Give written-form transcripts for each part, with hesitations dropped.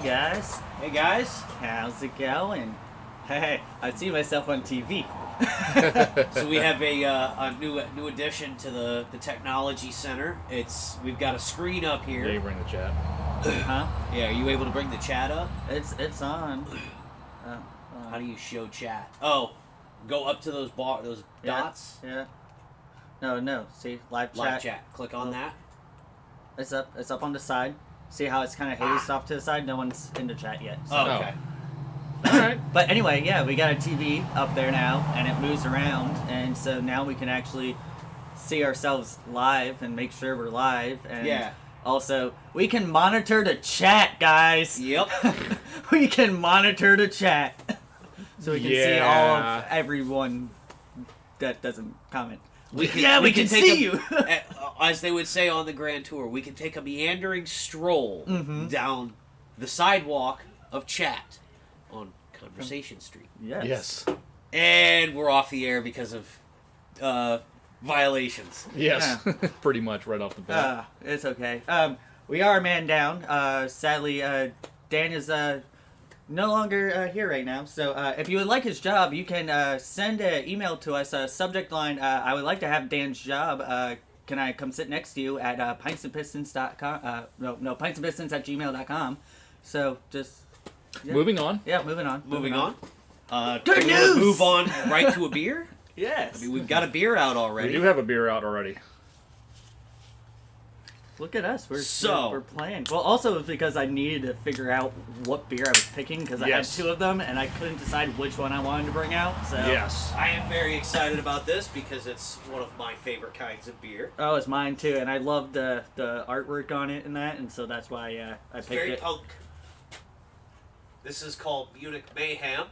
guys. Hey guys. How's it going? Hey, I see myself on TV. So we have a new addition to the technology center. We've got a screen up here. Yeah, you bring the chat. Huh? Yeah, are you able to bring the chat up? It's on. How do you show chat? Oh, go up to those dots. Yeah. No. See, live chat. Live chat. Click on that. It's up. It's up on the side. See how it's kind of hazed off to the side? No one's in the chat yet. So. Oh, okay. All right. But anyway, yeah, we got a TV up there now, and it moves around, and so now we can actually see ourselves live and make sure we're live. And Yeah. also, we can monitor the chat, guys. Yep. We can monitor the chat. So we can see all Yeah. of everyone that doesn't comment. We can take see you. As they would say on the Grand Tour, we can take a meandering stroll down the sidewalk of chat on Conversation Street. Yes. And we're off the air because of violations. Yes. Pretty much right off the bat. It's okay. We are a man down. Sadly, Dan is no longer here right now. So if you would like his job, you can send an email to us. Subject line, I would like to have Dan's job. Can I come sit next to you at pintsandpistons.com? No, pintsandpistons@gmail.com. So just... Yeah. Moving on. Yeah, moving on. Moving on. Good do you wanna news! Move on right to a beer? Yes. I mean, we've got a beer out already. We do have a beer out already. Look at us. So- we're playing. Well, also because I needed to figure out what beer I was picking because I had Yes. two of them and I couldn't decide which one I wanted to bring out. So Yes. I am very excited about this because it's one of my favorite kinds of beer. Oh, it's mine too, and I love the artwork on it and that, and so that's why I It's picked very it. punk. This is called Munich Mayhem.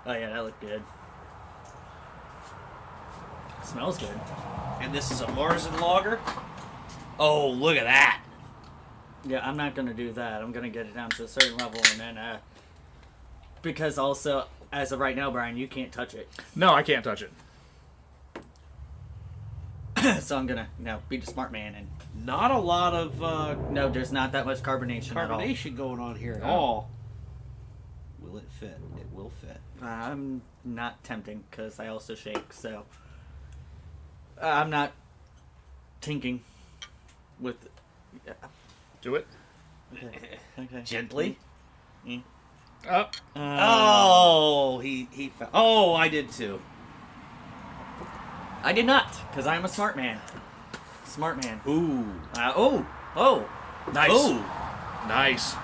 Oh yeah, that looked good. Smells good. And this is a Marzen Lager. Oh, look at that. Yeah, I'm not gonna do that. I'm gonna get it down to a certain level, and then because also as of right now, Brian, you can't touch it. No, I can't touch it. So I'm gonna be the smart man and Not a lot of no, there's not that much carbonation at all. carbonation going on here at No. all. Will it fit? It will fit. I'm not tempting because I also shake, so I'm not tinking with. Yeah. Do it. Okay. Gently. Up. Oh, he fell. Oh, I did too. I did not, because I'm a smart man. Smart man. Ooh. Oh, Nice. Oh. Nice.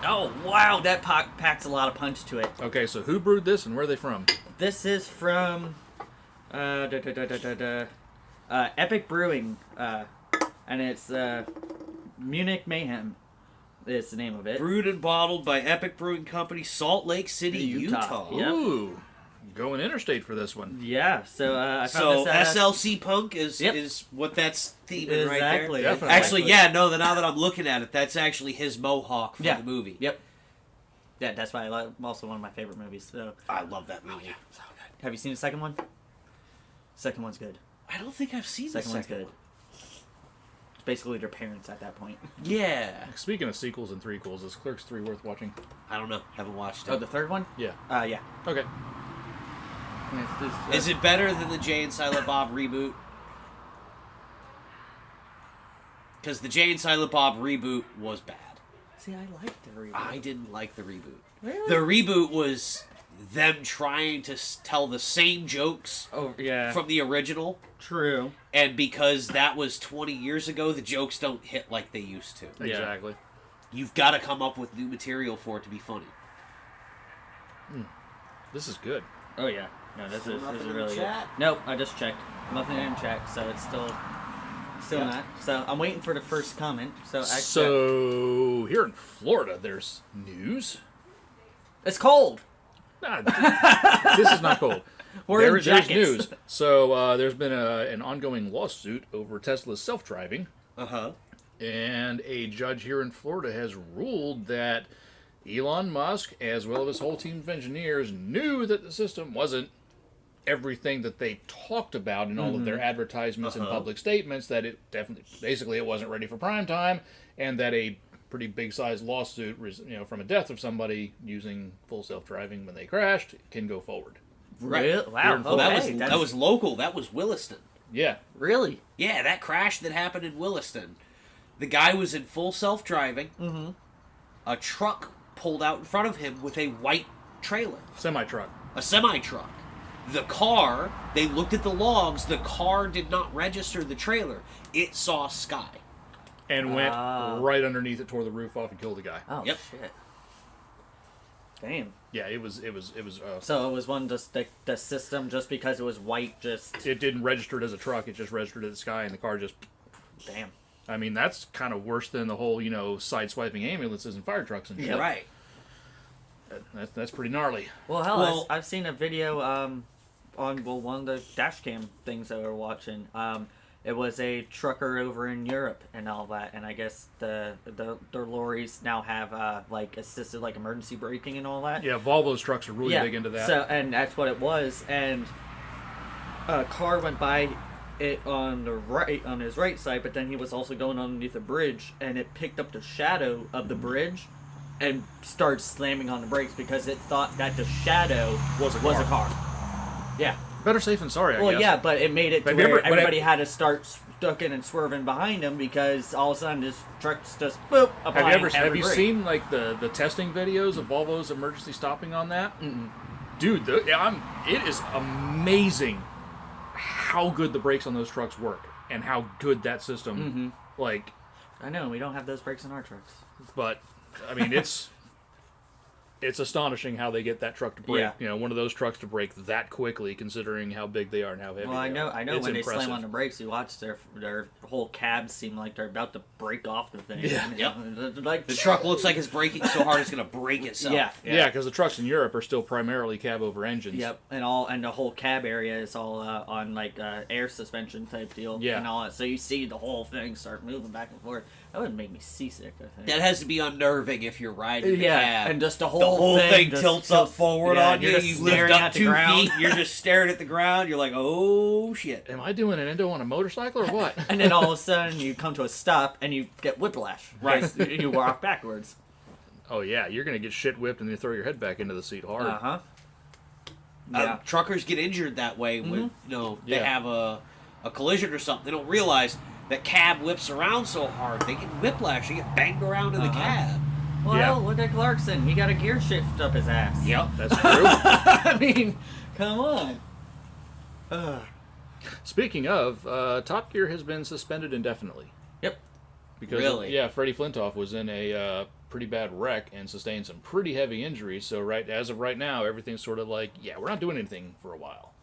oh! Wow, that packs a lot of punch to it. Okay, so who brewed this and where are they from? This is from Epic Brewing, and it's Munich Mayhem. Is the name of it. Brewed and bottled by Epic Brewing Company, Salt Lake City, Utah. Utah. Yep. Ooh. Going interstate for this one. Yeah, so I found So this at SLC Punk is Yep. is what that's theming right there. Exactly. Definitely. Actually, yeah, no. Now that I'm looking at it, that's actually his mohawk from Yeah. the movie. Yep. Yeah, that's why I love also one of my favorite movies. So, I love that movie. have you seen the second one? Second one's good. I don't think I've seen Second the one's second good. one. It's basically their parents at that point. Yeah. Speaking of sequels and threequels, is Clerks 3 worth watching? I don't know. Haven't watched it. Oh, the third one? Yeah. Yeah. Okay. Is it better than the Jay and Silent Bob reboot? Because the Jay and Silent Bob reboot was bad. See, I like the reboot. I didn't like the reboot. Really? The reboot was them trying to tell the same jokes Oh, yeah. from the original, True. and because that was 20 years ago, the jokes don't hit like they used to. Yeah. Exactly. You've got to come up with new material for it to be funny. This is good. Oh, yeah. No, this Still is nothing in the really good. chat? Nope, I just checked. Nothing in chat, so it's still Yeah. not. So I'm waiting for the first comment. So actually, So, here in Florida, there's news. it's cold. Nah, this is not cold. We're in There's jackets. news. So, there's been an ongoing lawsuit over Tesla's self-driving, Uh-huh. and a judge here in Florida has ruled that Elon Musk, as well as his whole team of engineers, knew that the system wasn't everything that they talked about in all of their advertisements and public statements, that it definitely, basically, it wasn't ready for prime time, and that a pretty big sized lawsuit, from a death of somebody using full self-driving when they crashed, can go forward. Right. Wow. Oh, Okay. that was local. That was Williston. Yeah. Really? Yeah, that crash that happened in Williston. The guy was in full self-driving. Mm-hmm. A truck pulled out in front of him with a white trailer. Semi-truck. A semi-truck. The car, they looked at the logs, the car did not register the trailer. It saw sky. And went right underneath it, tore the roof off, and killed the guy. Oh, Yep. shit. Damn. Yeah, it was. So it was one just the system, just because it was white, just... It didn't register it as a truck, it just registered as the sky, and the car just... Damn. I mean, that's kind of worse than the whole, side-swiping ambulances and fire trucks and shit. Yeah, right. That's pretty gnarly. Well, hell, Well- I've seen a video on one of the dash cam things that we're watching. It was a trucker over in Europe and all that, and I guess their lorries now have assisted emergency braking and all that. Yeah, Volvo's trucks are really big into that. So, and that's what it was. And a car went by it on his right side, but then he was also going underneath a bridge, and it picked up the shadow of the bridge and started slamming on the brakes because it thought that the shadow Was a a car. car. Yeah. Better safe than sorry, I Well, guess. yeah, but it made it to Have you where ever- but everybody had to start ducking and swerving behind him because all of a sudden this truck's just boop. Have you seen the testing videos of Volvo's emergency stopping on that? Mm-mm. Dude, it is amazing how good the brakes on those trucks work and how good that system I know we don't have those brakes in our trucks. but I mean it's astonishing how they get that truck to brake. Yeah. One of those trucks to brake that quickly, considering how big they are and how heavy. Well, I they know. are. I know It's when impressive. they slam on the brakes, you watch their whole cabs seem like they're about to break off the thing. Yeah. Yep. Like The truck looks like it's braking so hard it's going to break itself. Yeah. Yeah, because the trucks in Europe are still primarily cab over engines. Yep, and the whole cab area is all on air suspension type deal. Yeah. And all that, so you see the whole thing start moving back and forth. That would make me seasick. I think. That has to be unnerving if you're riding the Yeah, cab. and just the the whole whole thing just tilts up forward yeah, on you. you're just You lift staring up at the 2 ground. feet. You're just staring at the ground. You're like, oh shit. Am I doing an endo on a motorcycle or what? And then all of a sudden you come to a stop and you get whiplash. Right. You walk backwards. Oh yeah, you're gonna get shit whipped and then throw your head back into the seat hard. Uh-huh. Yeah. Truckers get injured that way when they Yeah. have a collision or something. They don't realize that cab whips around so hard. They get whiplash. They get banged around in the cab. Well, Yeah. look at Clarkson. He got a gear shift up his ass. Yep. That's true. I mean, come on. Speaking of, Top Gear has been suspended indefinitely. Yep. Because Really? Freddie Flintoff was in a pretty bad wreck and sustained some pretty heavy injuries. So as of right now, everything's sort of like, we're not doing anything for a while.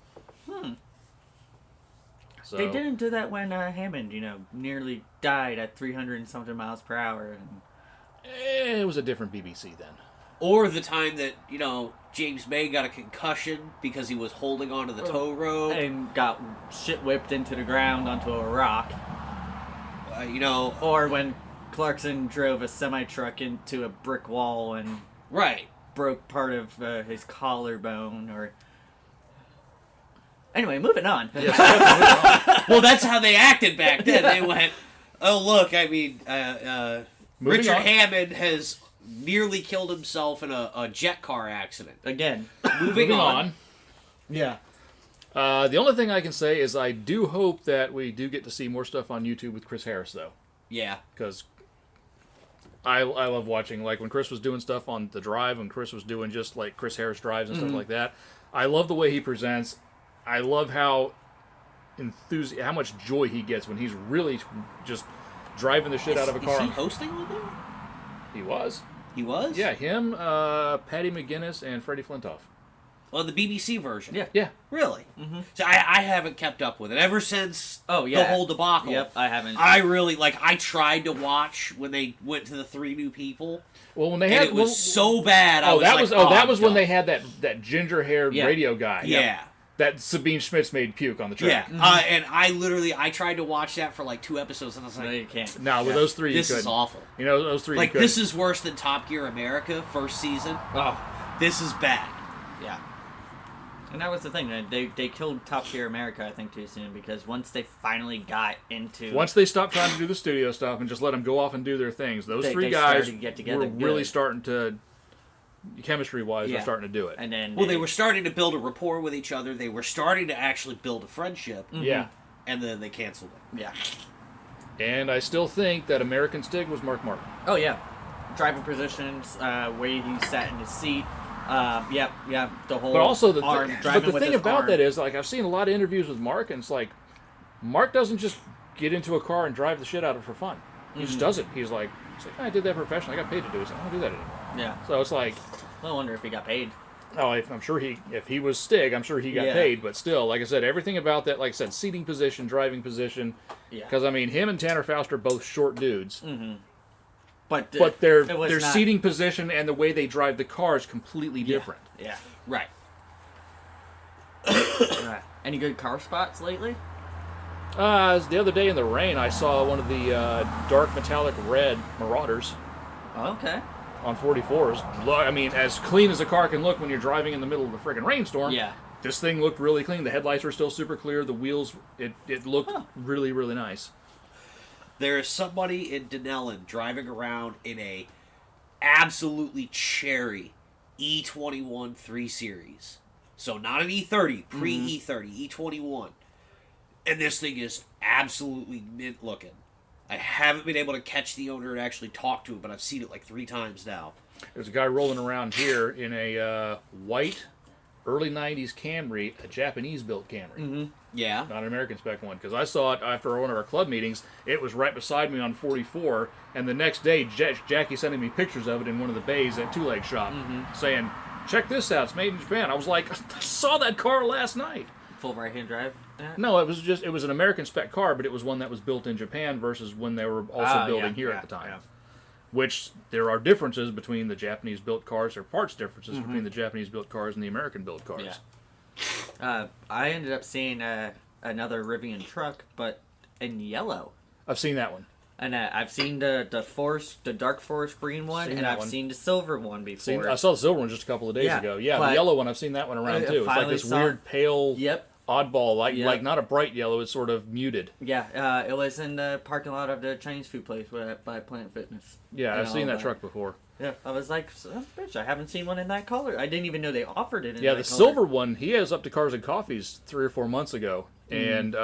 So, They didn't do that when Hammond, nearly died at 300 and something miles per hour. And... it was a different BBC then. Or the time that, James May got a concussion because he was holding onto the tow rope. and got shit whipped into the ground onto a rock. Or when Clarkson drove a semi-truck into a brick wall and Right. broke part of his collarbone. Or anyway, moving on. Well, that's how they acted back then. They went, oh, look, I mean, Moving Richard on. Hammond has nearly killed himself in a jet car accident. Again. Moving on. Yeah. The only thing I can say is I do hope that we do get to see more stuff on YouTube with Chris Harris, though. Yeah. Because I love watching, like, when Chris was doing stuff on The Drive, when Chris was doing just, like, Chris Harris Drives and stuff like that. I love the way he presents. I love how how much joy he gets when he's really just driving the shit out of a car. Is he hosting on there? He was. He was? Yeah, him, Patty McGinnis, and Freddie Flintoff. On the BBC version? Yeah. Yeah. Really? Mm-hmm. So I haven't kept up with it. Ever since Oh, yeah. the whole debacle. Yep, I haven't. I really, I tried to watch when they went to the 3 new people. Well, when they And had it was so bad. I was that like, was I'm that was when done. they had that ginger-haired Yeah. radio guy. Yeah. That Sabine Schmitz made puke on the track. Yeah. And I tried to watch that for 2 episodes, and I was No, like, you can't. No, with those three, this you is couldn't. awful. Those three, you couldn't. This is worse than Top Gear America first season. Oh, This is bad. yeah. And that was the thing. They killed Top Gear America, I think, too soon, because once they finally got into... Once they stopped trying to do the studio stuff and just let them go off and do their things, those three guys started to get together were really good. starting to, chemistry-wise, Yeah. they're starting to do it. And then Well, they were starting to build a rapport with each other. They were starting to actually build a friendship. Yeah. And then they canceled it. Yeah. And I still think that American Stig was Mark Martin. Oh, yeah. Driving positions, way he sat in his seat. Yeah, the whole But also arm, but driving the with thing his about arm. that is, like, I've seen a lot of interviews with Mark, and it's like, Mark doesn't just get into a car and drive the shit out of it for fun. He just does it. He's like, I did that professionally. I got paid to do it. So I don't do that anymore. Yeah. So it's like, I wonder if he got paid. oh, I'm sure if he was Stig, I'm sure he got Yeah. paid. But still, like I said, everything about that, like I said, seating position, driving position. Yeah. Because I mean, him and Tanner Faust are both short dudes. But Their it was not- seating position and the way they drive the car is completely different. Yeah. Right. Right. Any good car spots lately? The other day in the rain, I saw one of the dark metallic red Marauders Oh, okay. on 44s. Look, I mean, as clean as a car can look when you're driving in the middle of a friggin' rainstorm. Yeah. This thing looked really clean. The headlights were still super clear. The wheels, it looked really, really nice. There is somebody in Denellen driving around in a absolutely cherry E21 3 Series. So not an E30, pre-E30, E21. And this thing is absolutely mint looking. I haven't been able to catch the owner and actually talk to him, but I've seen it like 3 times now. There's a guy rolling around here in a white, early 90s Camry, a Japanese-built Camry. Yeah. Not an American spec one, because I saw it after one of our club meetings. It was right beside me on 44, and the next day, Jackie sending me pictures of it in one of the bays at Two Leg Shop, saying, check this out, it's made in Japan. I was like, I saw that car last night. Full right-hand drive? No, it was an American spec car, but it was one that was built in Japan versus when they were also building here at the time. Yeah. Which there are differences between the Japanese-built cars, or parts differences between the Japanese-built cars and the American-built cars. Yeah. I ended up seeing another Rivian truck, but in yellow. I've seen that one. And I've seen the dark forest green one, Seen and that I've one. seen the silver one before. I saw the silver one just a couple of days Yeah, ago. Yeah, but the yellow one, I've seen that one around I too. It's like finally this saw- weird pale Yep. oddball, Yep. like not a bright yellow, it's sort of muted. Yeah, it was in the parking lot of the Chinese food place by Planet Fitness. Yeah, And I've seen all that truck before. Yeah, I was like, bitch, I haven't seen one in that color. I didn't even know they offered it in Yeah, that the color. silver one, he has up to Cars and Coffees 3 or 4 months ago, and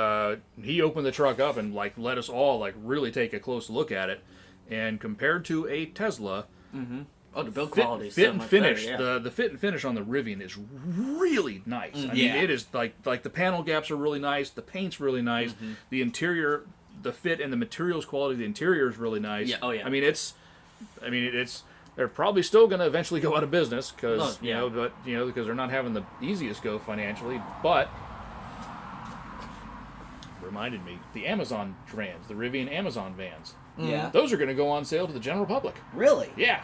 he opened the truck up and like let us all like really take a close look at it. And compared to a Tesla, Oh, the build fit, quality is fit so and much finish, better, yeah. the fit and finish on the Rivian is really nice. I mean, Yeah. it is like the panel gaps are really nice, the paint's really nice, the interior, the fit and the materials quality of the interior is really nice. Yeah, oh, yeah. I mean, it's they're probably still going to eventually go out of business because Oh, yeah. because they're not having the easiest go financially. But reminded me, the Amazon vans, the Rivian Amazon vans, Yeah. those are going to go on sale to the general public. Really? Yeah.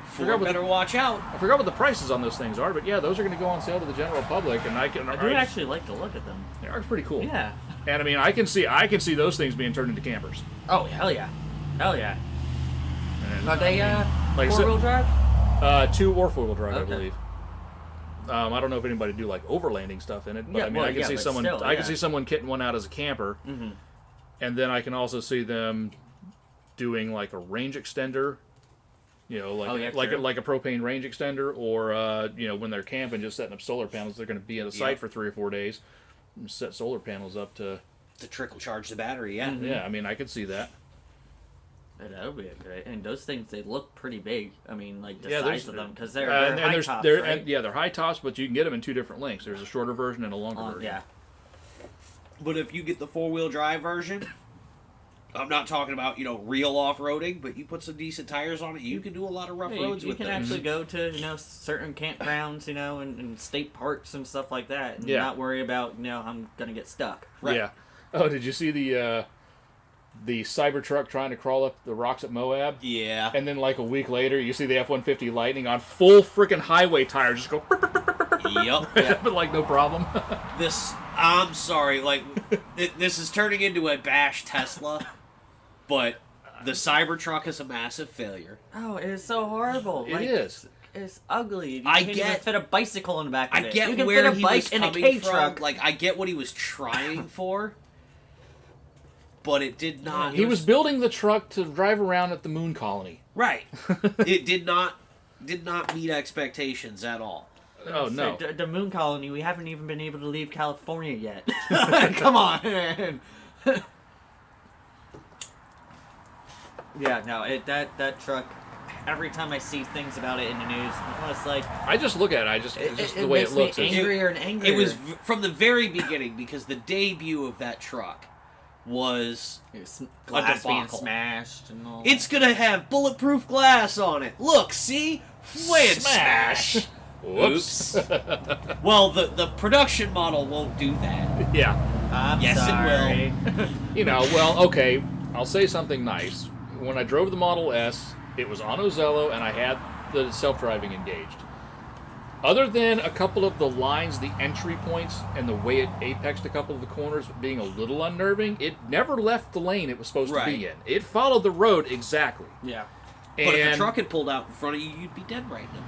Ford better watch out. I forgot what the prices on those things are, but yeah, those are going to go on sale to the general public, and I do actually like to look at them. they are pretty cool. Yeah. And I mean, I can see those things being turned into campers. Oh, hell yeah. Hell yeah. And, Are they like I said- four-wheel drive? 2 or 4-wheel drive, I Okay. believe. I don't know if anybody do like overlanding stuff in it, but Yeah, I mean, well, I can yeah, see but someone, still, I can yeah. see someone kitting one out as a camper, and then I can also see them doing like a range extender. Like Oh, yeah, like true. like a propane range extender, or when they're camping, just setting up solar panels. They're going to be at a site for 3 or 4 days, and set solar panels up to. To trickle charge the battery, yeah. Yeah, I mean, I could see that. That would be great. And those things, they look pretty big. I mean, like the Yeah, size of them, because they're and high there's tops, they're right? and, yeah, they're high tops, but you can get them in 2 different lengths. There's a shorter version and a longer version. Yeah. But if you get the 4-wheel drive version, I'm not talking about, real off-roading, but you put some decent tires on it, you can do a lot of rough Yeah, roads you with can them. actually go to certain campgrounds, and state parks and stuff like that, and Yeah. not worry about I'm gonna get stuck. Right. Yeah. Oh, did you see the Cybertruck trying to crawl up the rocks at Moab? Yeah. And then like a week later, you see the F-150 Lightning on full freaking highway tires just go, Yep. but like no problem. I'm sorry, this is turning into a bash Tesla, but the Cybertruck is a massive failure. Oh, it is so horrible. It is. is ugly. You I can't get- even fit a bicycle in the back of I it. get You can where fit a he bike was in a coming K from. truck. Like, I get what he was trying for, but it did not. He was building the truck to drive around at the moon colony. right. It did not meet expectations at all. Oh, no. The moon colony, we haven't even been able to leave California yet. Come on, man. Yeah, no, that truck, every time I see things about it in the news, it's like... I just look at it. It's just the way makes it looks. me angrier and angrier. It was from the very beginning, because the debut of that truck was glass being debacle. smashed and all. It's gonna have bulletproof glass on it. Look, see? When smash. Whoops. Well, the production model won't do that. Yeah. I'm Yes, sorry. it will. You know, well, okay, I'll say something nice. When I drove the Model S, it was on Ozello, and I had the self-driving engaged. Other than a couple of the lines, the entry points, and the way it apexed a couple of the corners being a little unnerving, it never left the lane it was supposed to be in. It followed the road exactly. Yeah. But if a truck had pulled out in front of you, you'd be dead right now.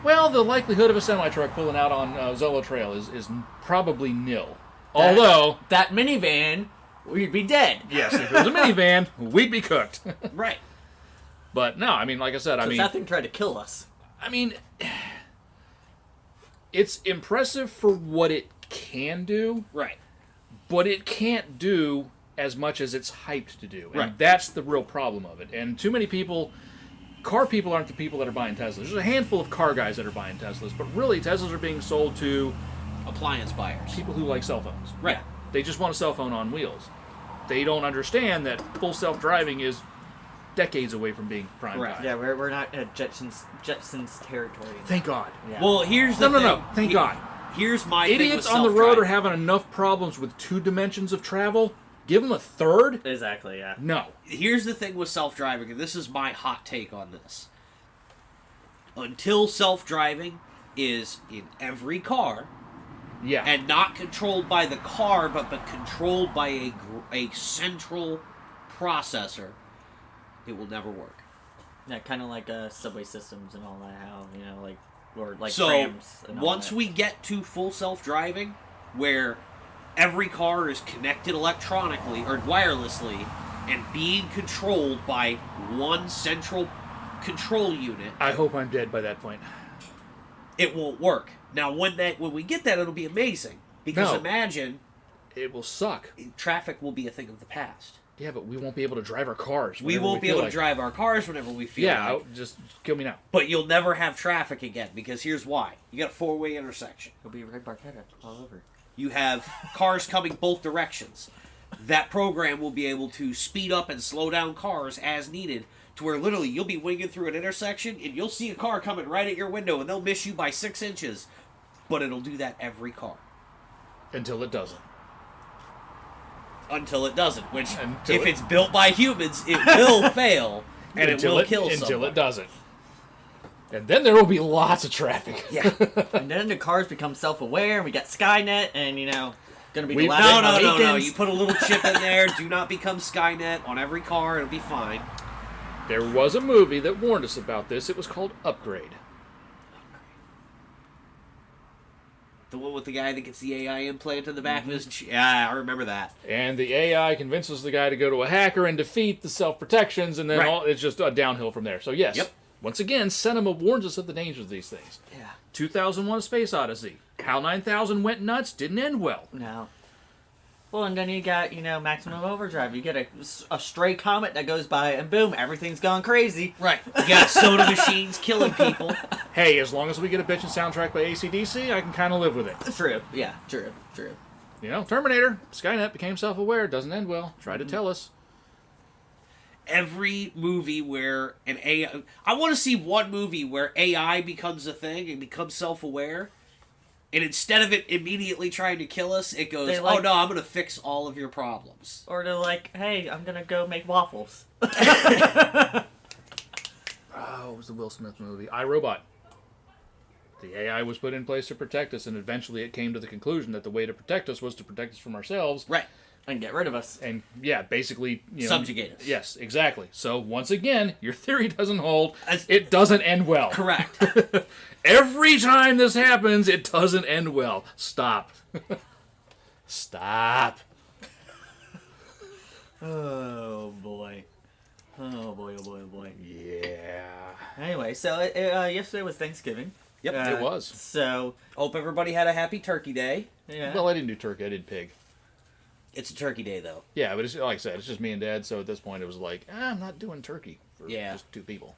Well, the likelihood of a semi-truck pulling out on Ozello Trail is probably nil. Although... That minivan, we'd be dead. Yes, if it was a minivan, we'd be cooked. Right. But no, I mean, like I said, That thing tried to kill us. I mean, it's impressive for what it can do, Right. but it can't do as much as it's hyped to do. And Right. that's the real problem of it. And too many people, car people aren't the people that are buying Teslas. There's a handful of car guys that are buying Teslas, but really Teslas are being sold to Appliance buyers. people who like cell phones. Right. They just want a cell phone on wheels. They don't understand that full self-driving is decades away from being prime Right. time. Yeah, we're not at Jetsons territory. Thank God. Yeah. Well, here's the thing. No. Thank God. Here's my thing Idiots with on the road are self-driving. having enough problems with 2 dimensions of travel. Give them a third? Exactly, yeah. No. Here's the thing with self-driving, and this is my hot take on this. Until self-driving is in every car, Yeah. and not controlled by the car, but controlled by a central processor, it will never work. Yeah, kind of like subway systems and all that. How or like So trams. And all once that. we get to full self-driving, where every car is connected electronically or wirelessly and being controlled by one central control unit, I hope I'm dead by that point. it won't work. Now, when we get that, it'll be amazing. Because No. imagine It will suck. traffic will be a thing of the past. Yeah, but we won't be able to drive our cars. We whenever won't be feel able like to drive our cars whenever we feel Yeah, like. just kill me now. But you'll never have traffic again, because here's why. You got a 4-way intersection. It'll be Red Barchetta all over. You have cars coming both directions. That program will be able to speed up and slow down cars as needed, to where literally you'll be winging through an intersection and you'll see a car coming right at your window and they'll miss you by 6 inches. But it'll do that every car. Until it doesn't. Until it doesn't, which, Until if it- it's built by humans, it will fail and it will kill someone. Until it doesn't. And then there will be lots of traffic. Yeah. And then the cars become self-aware, and we got Skynet, and gonna be the We- last No. Mohicans. You put a little chip in there. Do not become Skynet on every car. It'll be fine. There was a movie that warned us about this. It was called Upgrade. The one with the guy that gets the AI implant in the back of his... Yeah, I remember that. And the AI convinces the guy to go to a hacker and defeat the self-protections, and then Right. it's just downhill from there. So yes, Yep. once again, Cinema warns us of the dangers of these things. Yeah. 2001: A Space Odyssey. HAL 9000 went nuts, didn't end well. No. Well, and then you got, Maximum Overdrive. You get a stray comet that goes by, and boom, everything's gone crazy. Right. You got soda machines killing people. Hey, as long as we get a bitchin' soundtrack by AC/DC, I can kind of live with it. True. Yeah, true. Terminator, Skynet became self-aware, doesn't end well. Try to tell us. Every movie where an AI... I want to see one movie where AI becomes a thing and becomes self-aware, and instead of it immediately trying to kill us, it goes, They like- oh no, I'm going to fix all of your problems. Or they're like, hey, I'm gonna go make waffles. Oh, it was the Will Smith movie, iRobot. The AI was put in place to protect us, and eventually it came to the conclusion that the way to protect us was to protect us from ourselves. Right. And get rid of us. And yeah, basically, Subjugate us. Yes, exactly. So once again, your theory doesn't hold. As- It doesn't end well. Correct. Every time this happens, it doesn't end well. Stop. Stop. Oh boy. Oh boy, oh boy, oh boy. Yeah. Anyway, so yesterday was Thanksgiving. Yep, it was. So, Hope everybody had a happy turkey day. yeah. Well, I didn't do turkey. I did pig. It's a turkey day, though. Yeah, but it's, like I said, it's just me and Dad. So at this point, it was like, I'm not doing turkey for Yeah. just 2 people.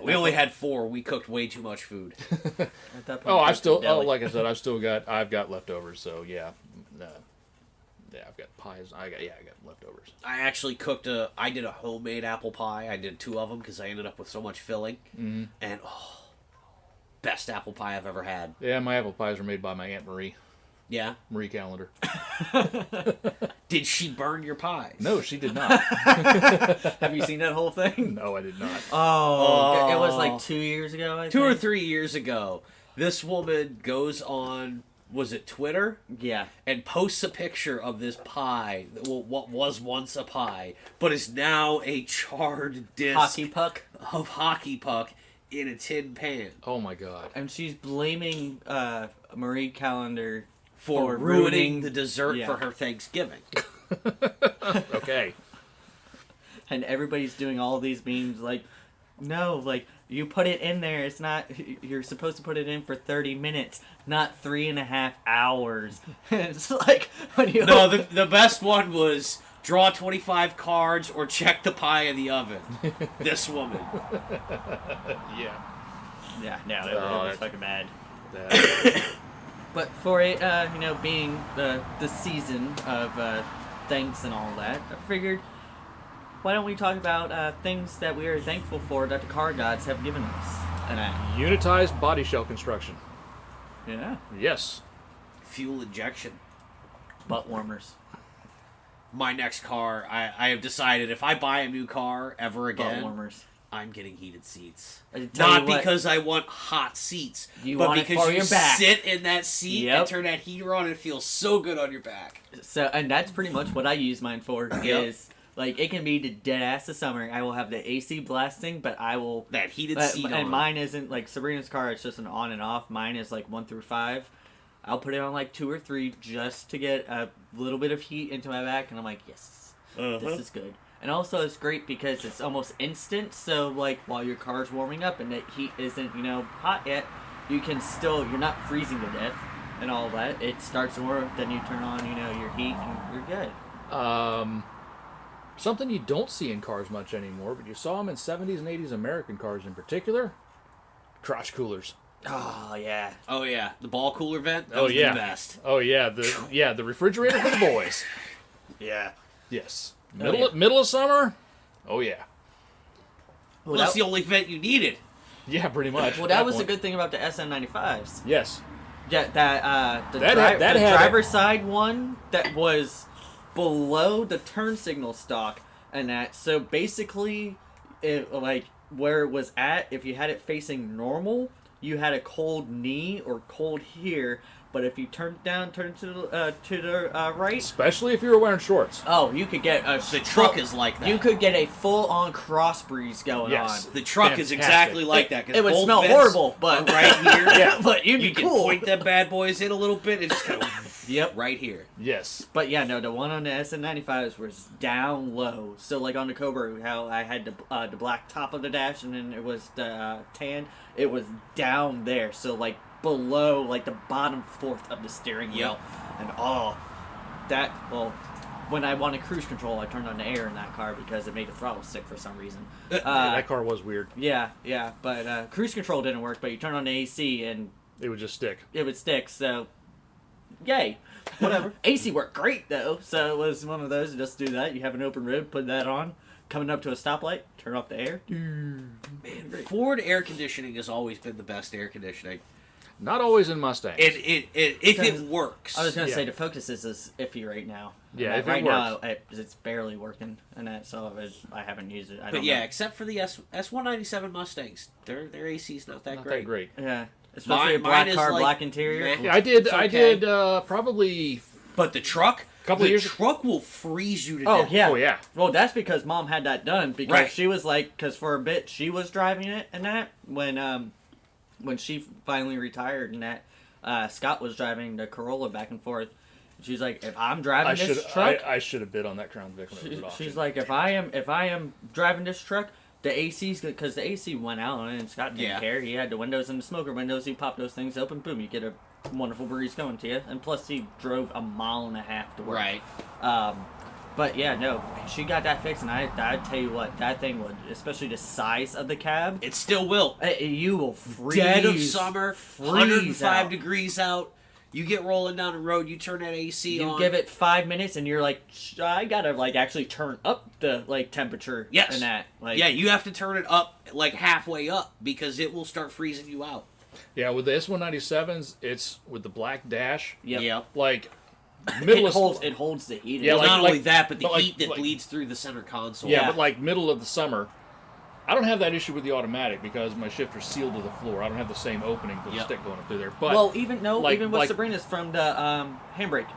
We only had 4. We cooked way too much food. At that point, Oh, I've still. deli. Oh, like I said, I've got leftovers. So yeah, yeah, I've got pies. I got leftovers. I actually I did a homemade apple pie. I did 2 of them because I ended up with so much filling. Mm-hmm. And, best apple pie I've ever had. Yeah, my apple pies were made by my Aunt Marie. Yeah? Marie Callender. Did she burn your pies? No, she did not. Have you seen that whole thing? No, I did not. Oh, it was like 2 years ago, I think. 2 or 3 years ago, this woman goes on, was it Twitter? Yeah. And posts a picture of this pie, what was once a pie, but is now a charred disc Hockey puck. of hockey puck in a tin pan. Oh my god. And she's blaming Marie Callender For ruining the dessert Yeah. for her Thanksgiving. Okay. And everybody's doing all these memes like, no, like, you put it in there, it's not, you're supposed to put it in for 30 minutes, not 3.5 hours. It's like, when you... No, the best one was draw 25 cards or check the pie in the oven. This woman. Yeah. Yeah, no, it Oh, was that's- fucking bad. That- But for it, being the season of thanks and all that, I figured, why don't we talk about things that we are thankful for that the car gods have given us? And Unitized body shell construction. yeah, Yes. Fuel injection. butt warmers, My next car, I have decided if I buy a new car ever butt again, warmers. I'm getting heated seats. I tell Not you what, because I want hot seats, You but want it because for you your back. sit in that seat Yep. and turn that heater on and it feels so good on your back. So, and that's pretty much what I use mine for. Yep. Is like it can be the dead ass of summer. I will have the AC blasting, but I will. That heated But, seat and on. mine isn't like Sabrina's car. It's just an on and off. Mine is like 1 through 5. I'll put it on like 2 or 3 just to get a little bit of heat into my back, and I'm like, yes, this is good. And also, it's great because it's almost instant. So like while your car's warming up and the heat isn't hot yet, you can still you're not freezing to death and all that. It starts to work. Then you turn on your heat and you're good. Something you don't see in cars much anymore, but you saw them in 70s and 80s American cars in particular. Crotch coolers. Oh yeah. Oh yeah, the ball cooler vent. That Oh, was yeah. the best. Oh yeah, the refrigerator for the boys. Yeah. Yes. yeah. Middle of summer. Oh yeah. Well, That's that, the only vent you needed. Yeah, pretty much. well, at that was the point. good thing about the SM95s. Yes. Yeah, that the That had driver's side one that was below the turn signal stock, and that so basically, it like where it was at, if you had it facing normal, you had a cold knee or cold here. But if you turn it down, turn it to the right, Especially if you were wearing shorts. oh, you could get a The truck is like that. You could get a full-on cross breeze going Yes. on. The truck is Fantastic. exactly like that. 'Cause It would both smell vents horrible, but are right here. Yeah. but you'd You be can cool. point them bad boys in a little bit and just kind of Yep. right here. Yes. But yeah, no, the one on the SM95s was down low. So like on the Cobra, how I had the black top of the dash and then it was the tan. It was down there, so like below like the bottom fourth of the steering wheel. And when I wanted cruise control, I turned on the air in that car because it made the throttle stick for some reason. That car was weird. Yeah, but cruise control didn't work. But you turn on the AC and It would just stick. it would stick. So, yay, whatever. AC worked great though, so it was one of those. Just do that. You have an open rib, put that on. Coming up to a stoplight, turn off the air. Man, Ford air conditioning has always been the best air conditioning. Not always in Mustangs. If it works. I was gonna Yeah. say the Focus is iffy right now. Yeah, if it right now works. it's barely working, and that so I haven't used it. I But don't yeah, know. except for the S197 Mustangs, their AC's not that Not great. that great. Yeah, especially a Mine black is car, like- black interior. Yeah. Yeah, I did. It's I okay. did probably. But the truck, couple the of years. truck will freeze you to Oh death. yeah. Oh, yeah. Well, that's because Mom had that done because Right. she was like, because for a bit she was driving it and that when she finally retired and that Scott was driving the Corolla back and forth. She's like, if I'm driving this truck, I should have bid on that Crown Vic when it was at auction. she's like, if I am driving this truck, the AC's good because the AC went out and Scott didn't Yeah. care. He had the windows and the smoker windows. He popped those things open, boom, you get a wonderful breeze going to you. And plus, he drove 1.5 miles to work. Right. But yeah, no, she got that fixed, and I tell you what, that thing would, especially the size of the cab, It still will. you will freeze. Dead of summer, freeze 105 out. degrees out. You get rolling down the road, you turn that AC You on. give it 5 minutes, and you're like, I gotta like actually turn up the like temperature. Yes. And that. Like, Yeah, you have to turn it up like halfway up because it will start freezing you out. Yeah, with the S197s, it's with the black dash. Yep. Like middle It of holds the heat. Yeah, Well, like- not only that, but the but like- heat that like- bleeds through the center console. yeah, Yeah. but like middle of the summer. I don't have that issue with the automatic because my shifter's sealed to the floor. I don't have the same opening for the Yep. stick going up through there. But Well, even like- even with like- Sabrina's from the handbrake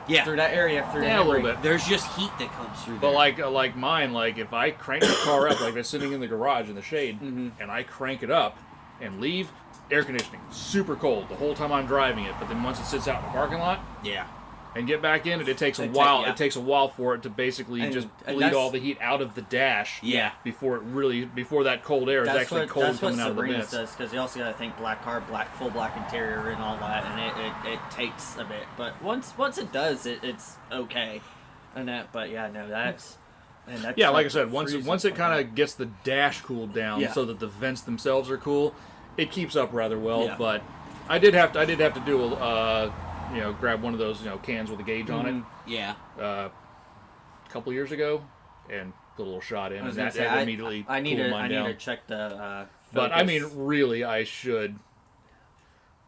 Yeah. through that area through yeah, the a little handbrake. bit. There's just heat that comes through But there. like mine, like if I crank the car up, like if it's sitting in the garage in the shade, Mm-hmm. and I crank it up and leave, air conditioning, super cold the whole time I'm driving it. But then once it sits out in the parking lot Yeah. and get back in it, it takes a It while. yeah. It takes a while for it to basically And- just and bleed that's- all the heat out of the dash. Yeah. Before that cold air is That's actually what, cold that's what coming out of the Sabrina's vents. does because you also got to think black car, full black interior, and all that, and it takes a bit. But once it does, it's okay, and that. But yeah, no, that's and that's Yeah, like I said, once freezing it like kind that. of gets the dash cooled down Yeah. so that the vents themselves are cool, it keeps up rather well. Yeah. But I did have to do grab one of those cans with a gauge on it Yeah. a couple years ago and put a little shot in, I was and gonna that say, that immediately I need cooled to mine I need down. to check the. But I mean, focus. really, I should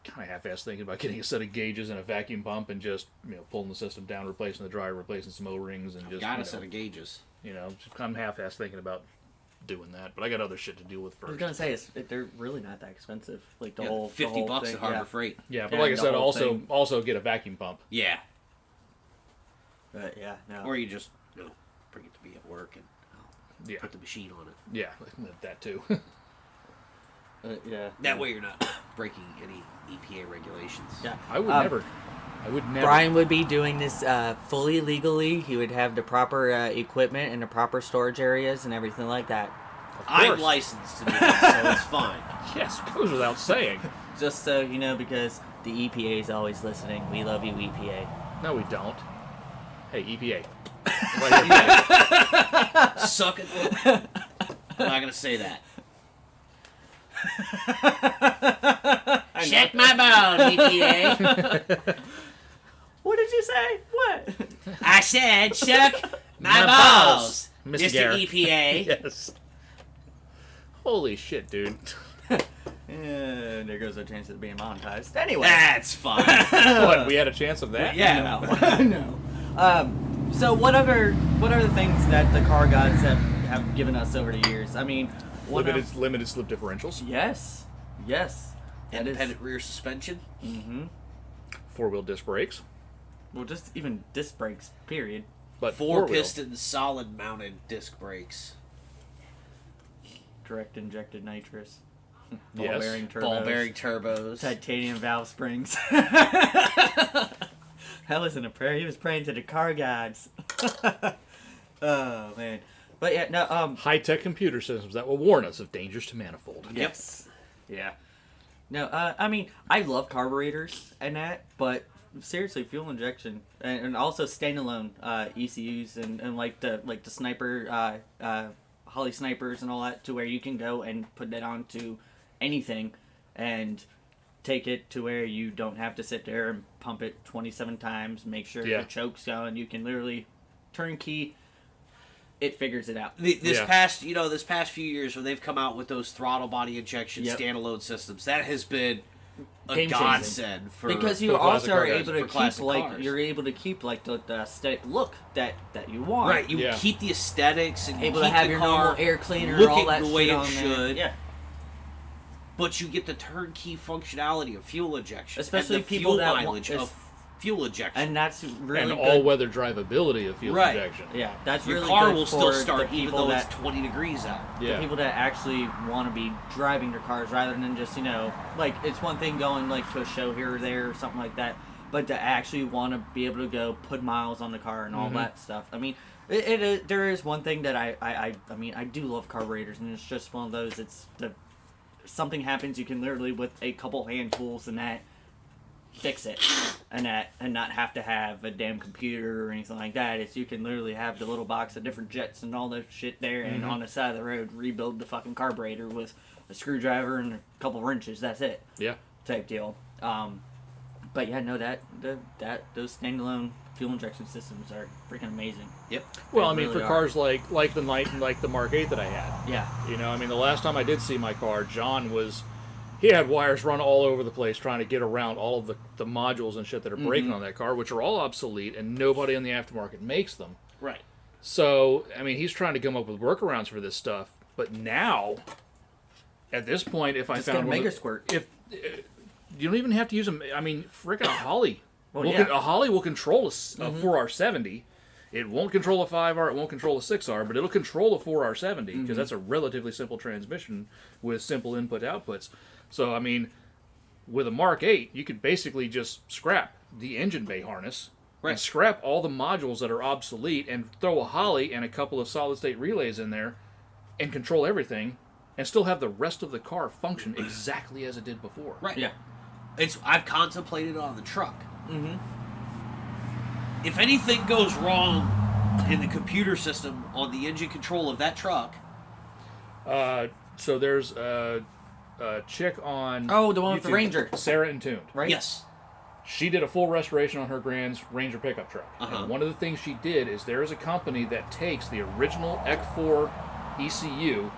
kind of half-ass thinking about getting a set of gauges and a vacuum pump and just pulling the system down, replacing the dryer, replacing some O-rings, and just Got a set of gauges. just I'm half-ass thinking about doing that. But I got other shit to deal with I was first. gonna say they're really not that expensive. Like the Yeah, whole the whole $50 thing, at Harbor yeah. Freight. Yeah, but Yeah, like I the said, whole thing. also get a vacuum pump. Yeah. But yeah, no. Or you just bring it to me at work and Yeah, put the machine on it. yeah, that too. Yeah. That way you're not breaking any EPA regulations. Yeah. I would never. I would never. Brian would be doing this fully legally. He would have the proper equipment and the proper storage areas and everything like that. Of I'm course. licensed to do that, so it's fine. Yes, goes without saying. Just so you know, because the EPA is always listening. We love you, EPA. No, we don't. Hey, EPA. Right here. Suck it. I'm not gonna say that. Check my balls, EPA. What did you say? What? I said, suck my My balls, balls, Mr. Mr. Garrett. EPA. Yes. Holy shit, dude. And there goes our chance of being monetized. Anyway. That's fine. What? We had a chance of that? Yeah. No. So what other things that the car gods have given us over the years? I mean, one of- Limited slip differentials. Yes. That is. Independent rear suspension. Mm-hmm. 4-wheel disc brakes. Well, just even disc brakes. Period. But Four 4-wheel. piston solid mounted disc brakes. Direct injected nitrous. Yes. Bearing turbos. Ball bearing turbos. Titanium valve springs. That wasn't a prayer. He was praying to the car gods. Oh man. But yeah, no. High-tech computer systems that will warn us of dangers to manifold. Yes. Yeah. No. I mean, I love carburetors and that, but seriously, fuel injection and also standalone ECUs and like the sniper Holly snipers and all that, to where you can go and put that onto anything and take it to where you don't have to sit there and pump it 27 times, make sure Yeah. the choke's going. You can literally turnkey. It figures it out. This Yeah. past few years when they've come out with those throttle body injection Yep. standalone systems, that has been a Game-changing. godsend for Because you for classic also are car guys, able for to keep classic like cars. you're able to keep like the aesthetic look that you want. right. You Yeah. keep the aesthetics and you Able to keep have the your car normal air cleaner, looking all that the way shit it on there. should. Yeah. But you get the turnkey functionality of fuel injection, Especially and the people fuel that mileage want, of fuel injection. And that's really and good. all-weather drivability of fuel Right. injection. Yeah, that's Your really car good will for still the start even people though that, it's 20 degrees out. Yeah. the people that actually want to be driving their cars rather than just, like, it's one thing going, like, to a show here or there or something like that, but to actually want to be able to go put miles on the car and all that stuff. I mean, there is one thing that I mean, I do love carburetors, and it's just one of those, something happens, you can literally, with a couple hand tools and that, fix it, and not have to have a damn computer or anything like that. It's, you can literally have the little box of different jets and all that shit there, and on the side of the road rebuild the fucking carburetor with a screwdriver and a couple wrenches. That's it. Yeah. Type deal. But yeah, no, those standalone fuel injection systems are freaking amazing. Yep. Well, They I mean, really for are. cars like the like the Mark 8 that I had. Yeah. I mean, the last time I did see my car, he had wires run all over the place trying to get around all of the modules and shit that are breaking on that car, which are all obsolete, and nobody in the aftermarket makes them. Right. So, I mean, he's trying to come up with workarounds for this stuff. But now, at this point, if I Just found get a one Mega of the- Squirt. if you don't even have to use them. I mean, frickin' a Holly. Well, yeah. A Holly will control a 4R70. It won't control a 5R, it won't control a 6R, but it'll control a 4R70 because that's a relatively simple transmission with simple input-outputs. So, I mean, with a Mark 8, you could basically just scrap the engine bay harness Right. and scrap all the modules that are obsolete and throw a Holly and a couple of solid-state relays in there and control everything and still have the rest of the car function exactly as it did before. Right. Yeah. I've contemplated on the truck. Mm-hmm. If anything goes wrong in the computer system on the engine control of that truck, So there's a chick on Oh, the one with the YouTube, Ranger. Sarah Entombed. Right? yes, She did a full restoration on her Grand's Ranger pickup truck. Uh-huh. And one of the things she did is there is a company that takes the original EC4 ECU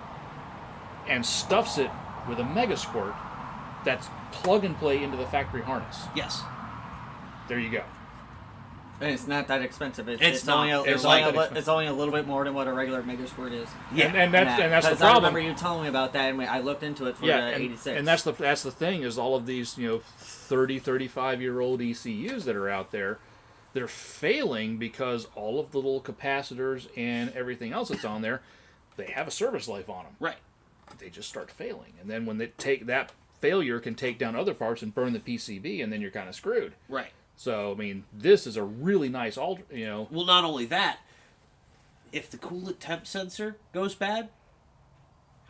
and stuffs it with a Mega Squirt that's plug and play into the factory harness. yes. There you go. And it's not that expensive. It's not. Only a, It's it's, not only that a, expensive. it's only a little bit more than what a regular Mega Squirt is. Yeah. And that's the 'Cause problem. I remember you telling me about that, and I looked into it for the 86. And that's the thing is all of these 30, 35-year-old ECUs that are out there, they're failing because all of the little capacitors and everything else that's on there, they have a service life on them. Right. They just start failing, and then when they take that failure can take down other parts and burn the PCB, and then you're kind of screwed. Right. So I mean, this is a really nice Well, not only that, if the coolant temp sensor goes bad,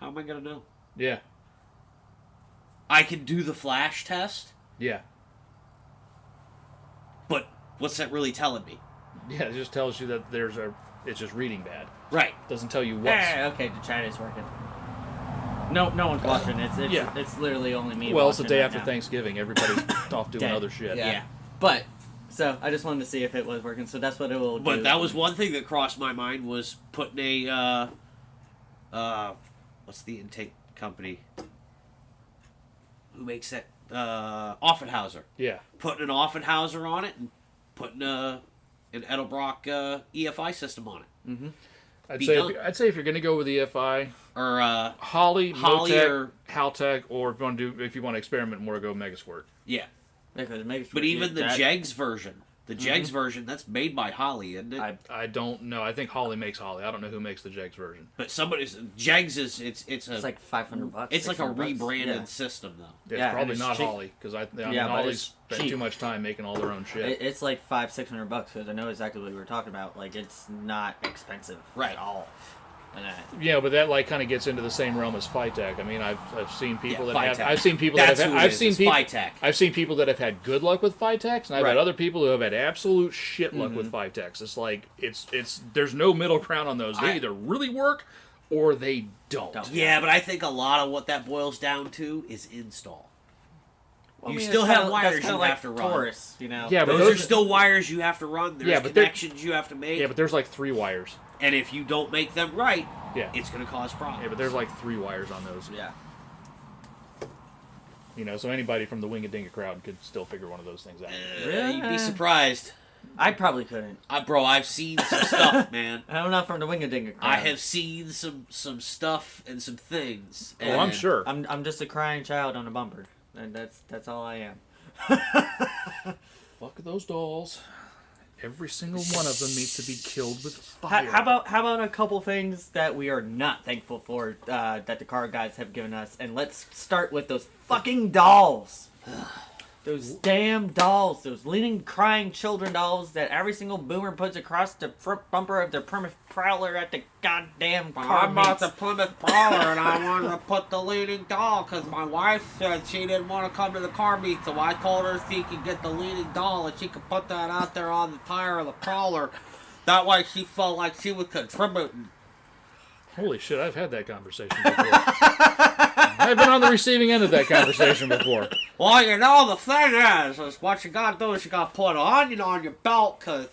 how am I going to know? Yeah, I can do the flash test, yeah, but what's that really telling me? yeah. It just tells you that it's just reading bad. Right. Doesn't tell you what's. Okay, the chat is working. No one's watching. Yeah. It's literally only me. Well, it's the watching day right after now. Thanksgiving. Everybody's off doing Dead. other shit. Yeah. Yeah. But so I just wanted to see if it was working. So that's what it will do. But that was one thing that crossed my mind was putting a what's the intake company who makes that Offenhauser? Yeah. Putting an Offenhauser on it and putting an Edelbrock EFI system on it, I'd Be say done. if you're gonna go with EFI, or Holly, Holly Motec, or- Haltech, or if you want to experiment more, go Mega Squirt. yeah. Because it makes But even the that- Jegs version, that's made by Holly, isn't it? I don't know. I think Holly makes Holly. I don't know who makes the Jegs version. But Jegs is it's It's like $500. it's like a $600. rebranded Yeah. system though. It's Yeah, and probably it's not cheap. Holly because I mean Yeah, but Holly's it's spent cheap. too much time making all their own shit. It's like $500-$600 because I know exactly what we were talking about. Like it's not expensive Right. at all. And Yeah, but that kind of gets into the same realm as Phytech. I mean, I've seen people Yeah, that have Phytech. I've seen people That's that have who it I've is, seen it's people Phytech. I've seen people that have had good luck with Phytechs, and I've Right. had other people who have had absolute shit luck with Phytechs. It's like it's there's no middle ground on those. They either really work or they don't. Yeah, but I think a lot of what that boils down to is install. Well, I You mean, still it's have kinda- wires that's you kinda like have to run. Taurus, you know. Yeah, but Those are still wires you have to run. There's Yeah, but they're- connections you have to make. Yeah, but there's like 3 wires. And if you don't make them right, Yeah. it's going to cause problems. Yeah, but there's like 3 wires on those. Yeah. So anybody from the Wingadinga crowd could still figure one of those things out. You'd be surprised. I probably couldn't. Bro, I've seen some stuff, man. I'm not from the Wingadinga crowd. I have seen some stuff and some things. Oh, I'm and sure. I'm just a crying child on a bumper, and that's all I am. Fuck those dolls. Every single one of them needs to be killed with fire. How about a couple things that we are not thankful for that the car guys have given us, and let's start with those fucking dolls. Those damn dolls, those leaning, crying children dolls that every single boomer puts across the front bumper of their Plymouth Prowler at the goddamn car I'm about meets. the Plymouth Prowler, and I wanted to put the leaning doll because my wife said she didn't want to come to the car meet, so I told her she could get the leaning doll and she could put that out there on the tire of the Prowler. That way she felt like she was contributing. Holy shit, I've had that conversation before. I've been on the receiving end of that conversation before. Well, the thing is what you gotta do is you gotta put an onion on your belt, because,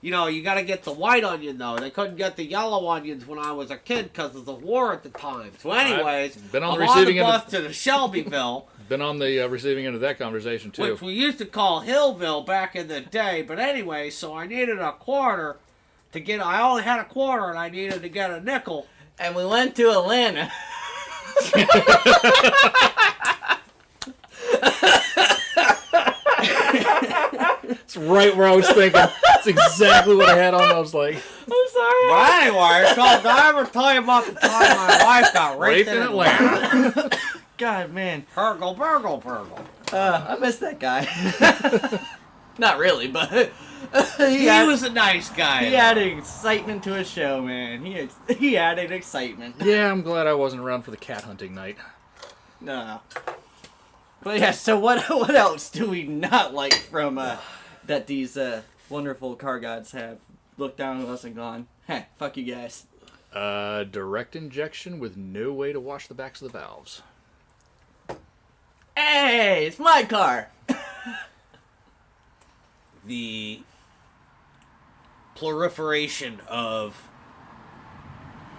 you gotta get the white onion, though. They couldn't get the yellow onions when I was a kid because of the war at the time. So anyways, Been on I'm the receiving on the end bus to the Shelbyville, Been on the receiving end of that conversation, too. which we used to call Hillville back in the day. But anyway, so I needed a quarter to get, I only had a quarter and I needed to get a nickel. And we went to Atlanta. It's right where I was thinking. It's exactly what I had on. I was like, I'm sorry. But anyway, so did I ever tell you about the time my wife got raped raped in Atlanta. God, man. Burgle, burgle, burgle. I miss that guy. Not really, but He was a nice guy. he added excitement to his show, man. He added excitement. Yeah, I'm glad I wasn't around for the cat hunting night. No. But yeah, so what else do we not like from that these wonderful car gods have looked down at us and gone, hey, fuck you guys. Direct injection with no way to wash the backs of the valves. Hey, it's my car. The proliferation of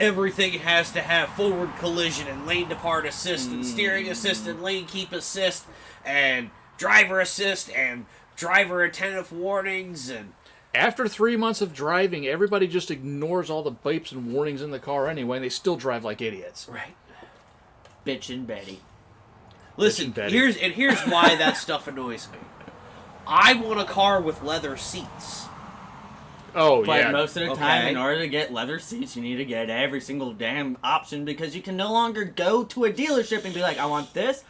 everything has to have forward collision and lane depart assist and steering assist and lane keep assist and driver assist and driver attentive warnings. And After 3 months of driving, everybody just ignores all the beeps and warnings in the car anyway, and they still drive like idiots. right. Bitchin' Betty. Listen, Betty. here's why that stuff annoys me. I want a car with leather seats. Oh, But yeah. most of the time, Okay. in order to get leather seats, you need to get every single damn option because you can no longer go to a dealership and be like, I want this,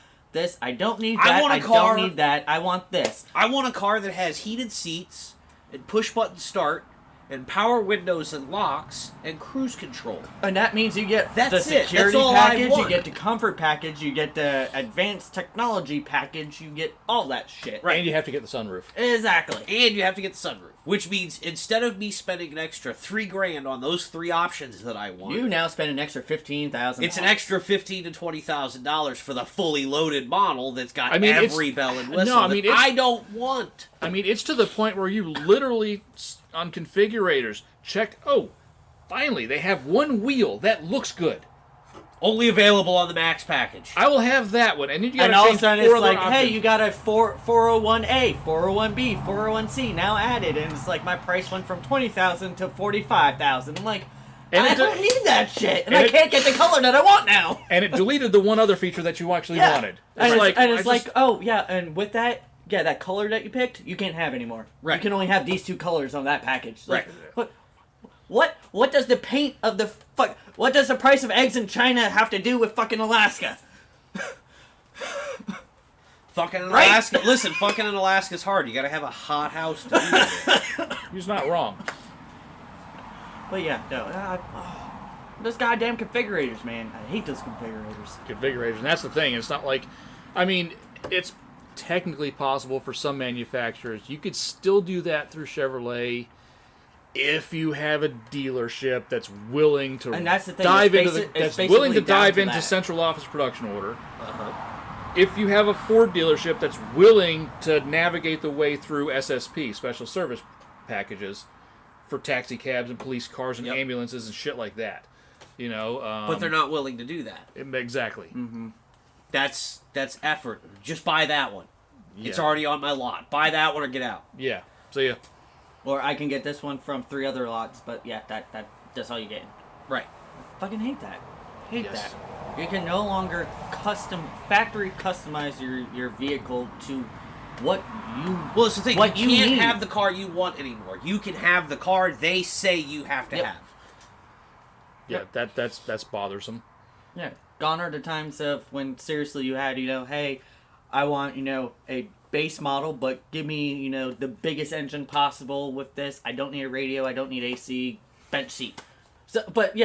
I don't need that, I want a car- don't need that, I want this. I want a car that has heated seats and push button start and power windows and locks and cruise control. And that means you get That's the it. security That's all I package, you want. get the comfort package, you get the advanced technology package, you get all that shit. And you have to get the sunroof. Exactly. And you have to get the sunroof. Which means instead of me spending an extra $3,000 on those three options that I want, You now spend an extra $15,000. it's an extra $15,000 to $20,000 for the fully loaded model that's got I mean, every bell and whistle. No, I mean, that it's- I don't want. I mean, it's to the point where you literally, on configurators, check, oh, finally, they have one wheel that looks good. Only available on the Max package. I will have that one. And then you gotta And all of a change sudden four it's other like, hey, options. you got a 401A, 401B, 401C now added, and it's like my price went from $20,000 to $45,000. I'm like, And I it- don't need that shit, and and I it- can't get the color that I want now. And it deleted the one other feature that you actually Yeah. wanted. And it's I like, just- oh yeah, and with that, yeah, that color that you picked, you can't have anymore. Right. You can only have these two colors on that package. Like, Right. What does the paint of the fuck? What does the price of eggs in China have to do with fucking Alaska? Fucking in Right? Alaska. Listen, fucking in Alaska's hard. You gotta have a hot house to do that. he's not wrong. But yeah, no. Those goddamn configurators, man. I hate those configurators. Configuration. That's the thing. It's not like, I mean, it's technically possible for some manufacturers. You could still do that through Chevrolet if you have a dealership that's willing to And that's the thing, dive it's into the, basi- it's that's willing to basically down dive to into that. central office production order. Uh-huh. If you have a Ford dealership that's willing to navigate the way through SSP, special service packages, for taxi cabs and police cars and Yep. ambulances and shit like that. You know, But they're not willing to do that. exactly. That's effort. Just buy that one. It's Yeah. already on my lot. Buy that one or get out. Yeah. So yeah, Or I can get this one from 3 other lots, but yeah, that's all you get. Right. Fucking hate that. Hate Yes. that. You can no longer factory customize your vehicle to what you Well, it's the thing. what You can't need. have the car you want anymore. You can have the car they say you have to Yep. have. Yeah, that's bothersome. Yeah, gone are the times of when seriously you had, hey, I want, a base model, but give me, the biggest engine possible with this. I don't need a radio. I don't need AC. Bench seat. So, but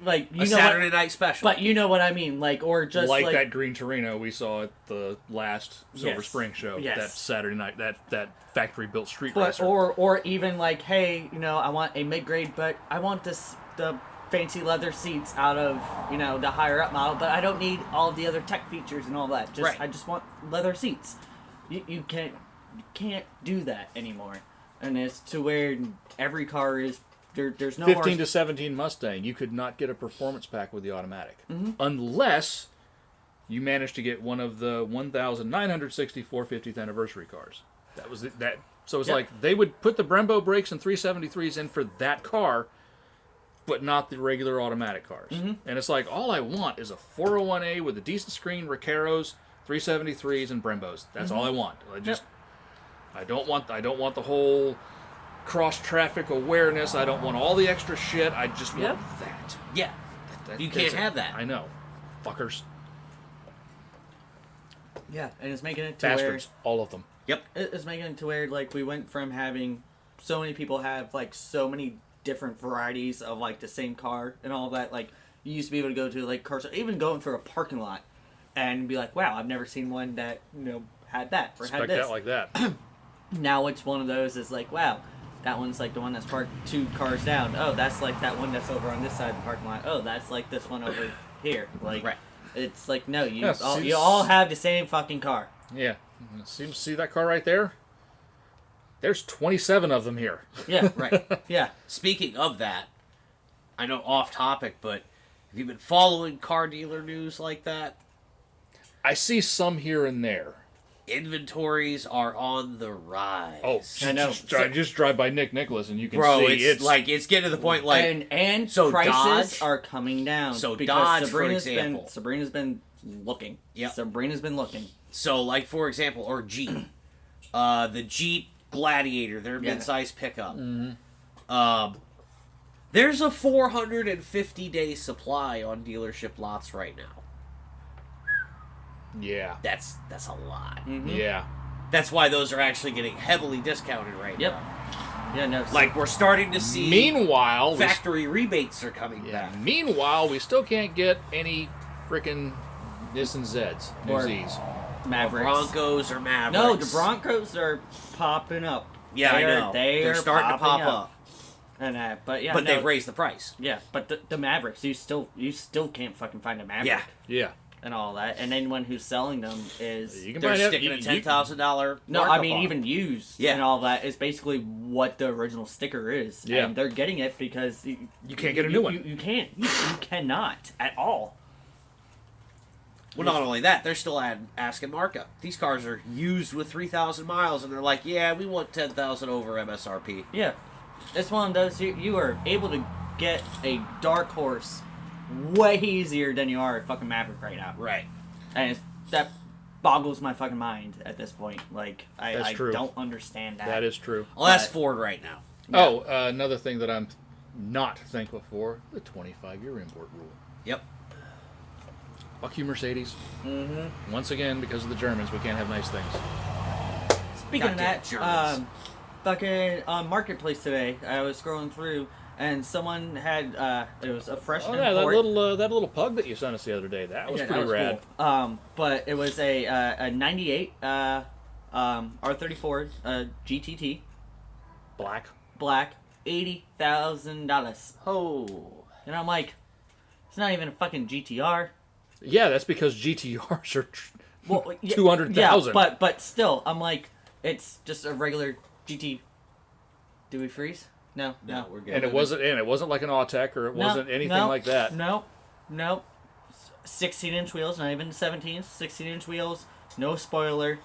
like A Saturday night special. But you know what I mean, or just like that green Torino we saw at the last Silver Yes. Spring show. Yes. That Saturday night, that factory built street But racer. or even like, hey, I want a mid grade, but I want the fancy leather seats out of the higher up model, but I don't need all the other tech features and all that. Right. I just want leather seats. You can't do that anymore, and it's to where every car is there's no 15 to 17 Mustang, you could not get a performance pack with the automatic unless you managed to get one of the 1,964 50th anniversary cars. That was that. So it's Yep. like they would put the Brembo brakes and 373s in for that car, but not the regular automatic cars. And it's like, all I want is a 401A with a decent screen, Recaros, 373s, and Brembos. That's all I want. I don't want the whole cross traffic awareness. I don't want all the extra shit. I just want that. yeah. You can't That's it. have that. I know, fuckers, Yeah, and it's making it to bastards, all of them. Yep. it's making it to where like we went from having so many people have like so many different varieties of like the same car and all that. Like you used to be able to go to like cars, even going through a parking lot and be like, wow, I've never seen one that had that or Spec had this. that like that. Now it's one of those is like, wow, that one's like the one that's parked 2 cars down. Oh, that's like that one that's over on this side of the parking lot. Oh, that's like this one over here. Like, Right. It's like, no, you Yeah, all, seems- you all have the same fucking car. Yeah, see that car right there? There's 27 of them here. Yeah, Right. yeah. Speaking of that, I know off topic, but have you been following car dealer news like that? I see some here and there. Inventories are on the rise. Oh, I know. just drive by Nick Nicholas and you can Bro, see it's getting to the point like and so prices Dodge- are coming down. so because Dodge, for Sabrina's example. Sabrina's been looking. Yep. Sabrina's been looking. So, like, for example, or Jeep. The Jeep Gladiator, their Yeah. mid-size pickup. There's a 450-day supply on dealership lots right now. Yeah. That's a lot. Yeah. That's why those are actually getting heavily discounted right Yep. now. Yeah, no. Like, we're starting to see Meanwhile, factory rebates are coming yeah. back. Meanwhile, we still can't get any freaking Nissan Zs, new Or- Zs. Mavericks. Broncos or Mavericks. No, the Broncos are popping up. Yeah, They I are- know. They They're are starting to pop popping up. And but yeah, But no, they've raised the price. Yeah, but the Mavericks, you still can't fucking find a Maverick. Yeah. Yeah. And all that, and anyone who's selling them is You can They're buy sticking a $10,000 no. I markup mean, on it. even used Yeah. and all that is basically what the original sticker is. Yeah. And they're getting it because you can't get a new one. You can't. You cannot at all. Well, not only that, they're still asking markup. These cars are used with 3,000 miles, and they're like, yeah, we want 10,000 over MSRP. Yeah, it's one of those you are able to get a dark horse way easier than you are a fucking Maverick right now. Right. And that boggles my fucking mind at this point. Like, That's I true. don't understand that. That is true. Well, that's But- Ford right now. Oh, another thing that I'm not thankful for, the 25-year import rule. Yep. Fuck you, Mercedes. Mm-hmm. Once again, because of the Germans, we can't have nice things. Speaking of Goddamn that, Germans. fucking on Marketplace today, I was scrolling through, and someone had, it was a fresh Oh, yeah, that import. little pug that you sent us the other day. That was Yeah, pretty that was rad. cool. But it was a 98 R34 GTT, Black. black, $80,000. Oh. And I'm like, it's not even a fucking GTR. Yeah, that's because GTRs are Well, yeah, 200,000. Yeah, but still, I'm like, it's just a regular GT. Do we freeze? No, No, we're good. and it wasn't like an Autech or it wasn't anything like that. No. 16-inch wheels, not even 17s. 16-inch wheels, no spoiler.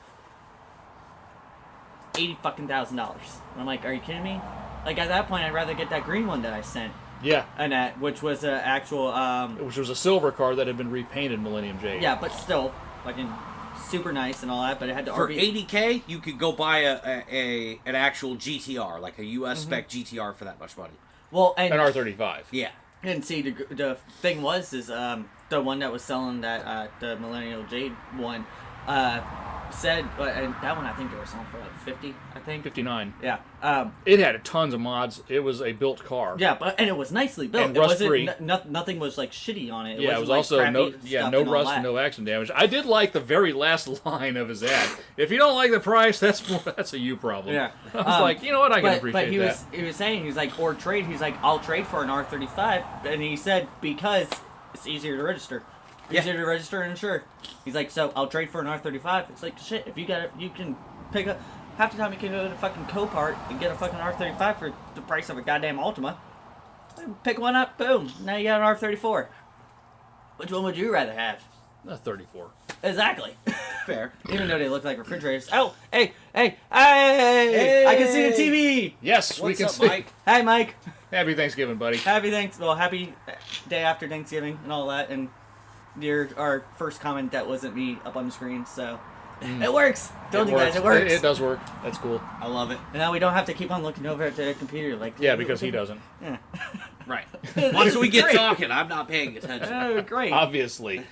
$80,000. I'm like, are you kidding me? Like, at that point, I'd rather get that green one that I sent, Yeah, and that which was an actual which was a silver car that had been repainted Millennium J. yeah, but still, fucking super nice and all that, but it had the For RB. $80K, you could go buy an actual GTR, like a US Mm-hmm. spec GTR for that much money. Well, and An R35. Yeah. And see, the thing was is the one that was selling that the Millennial Jade one said, and that one I think they were selling for like 50, I think. 59. Yeah. It had tons of mods. It was a built car. Yeah, and it was nicely built. And It wasn't- rust-free. Nothing was like shitty on it. Yeah, it wasn't, was like, also crappy no stuff and all rust that. and no accident damage. I did like the very last line of his ad. If you don't like the price, that's a you problem. Yeah. I was like, you know what, I can appreciate but he that. he was saying, he's like, or trade. He's like, I'll trade for an R35, and he said because it's easier to register. Yeah. Easier to register and insure. He's like, so I'll trade for an R35. It's like, shit, if you got it, you can pick up. Half the time you can go to fucking Copart and get a fucking R35 for the price of a goddamn Altima. Pick one up, boom. Now you got an R34. Which one would you rather have? A 34. Exactly. Fair. Even though they look like refrigerators. Oh, hey! I can see the TV! Yes, we What's can up, see. Mike? Hi, Mike. Happy Thanksgiving, buddy. Happy happy day after Thanksgiving and all that. And our first comment that wasn't me up on the screen, so it works. Told you guys, it works. It does work. That's cool. I love it. And now we don't have to keep on looking over at the computer like. Yeah, because he doesn't. Yeah. Right. Once we get Great. talking, I'm not paying attention. Oh, great. Obviously.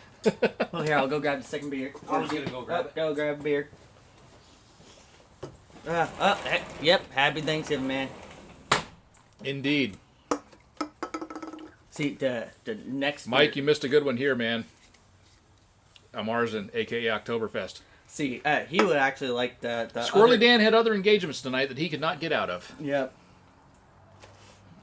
Well, here, I'll go grab the second beer. I was gonna go grab it. Go grab a beer. Yep. Happy Thanksgiving, man. Indeed. See the next. Mike, beer- you missed a good one here, man. A Marzen, a.k.a. Oktoberfest. See, he would actually like the Squirrely other- Dan had other engagements tonight that he could not get out of. Yep.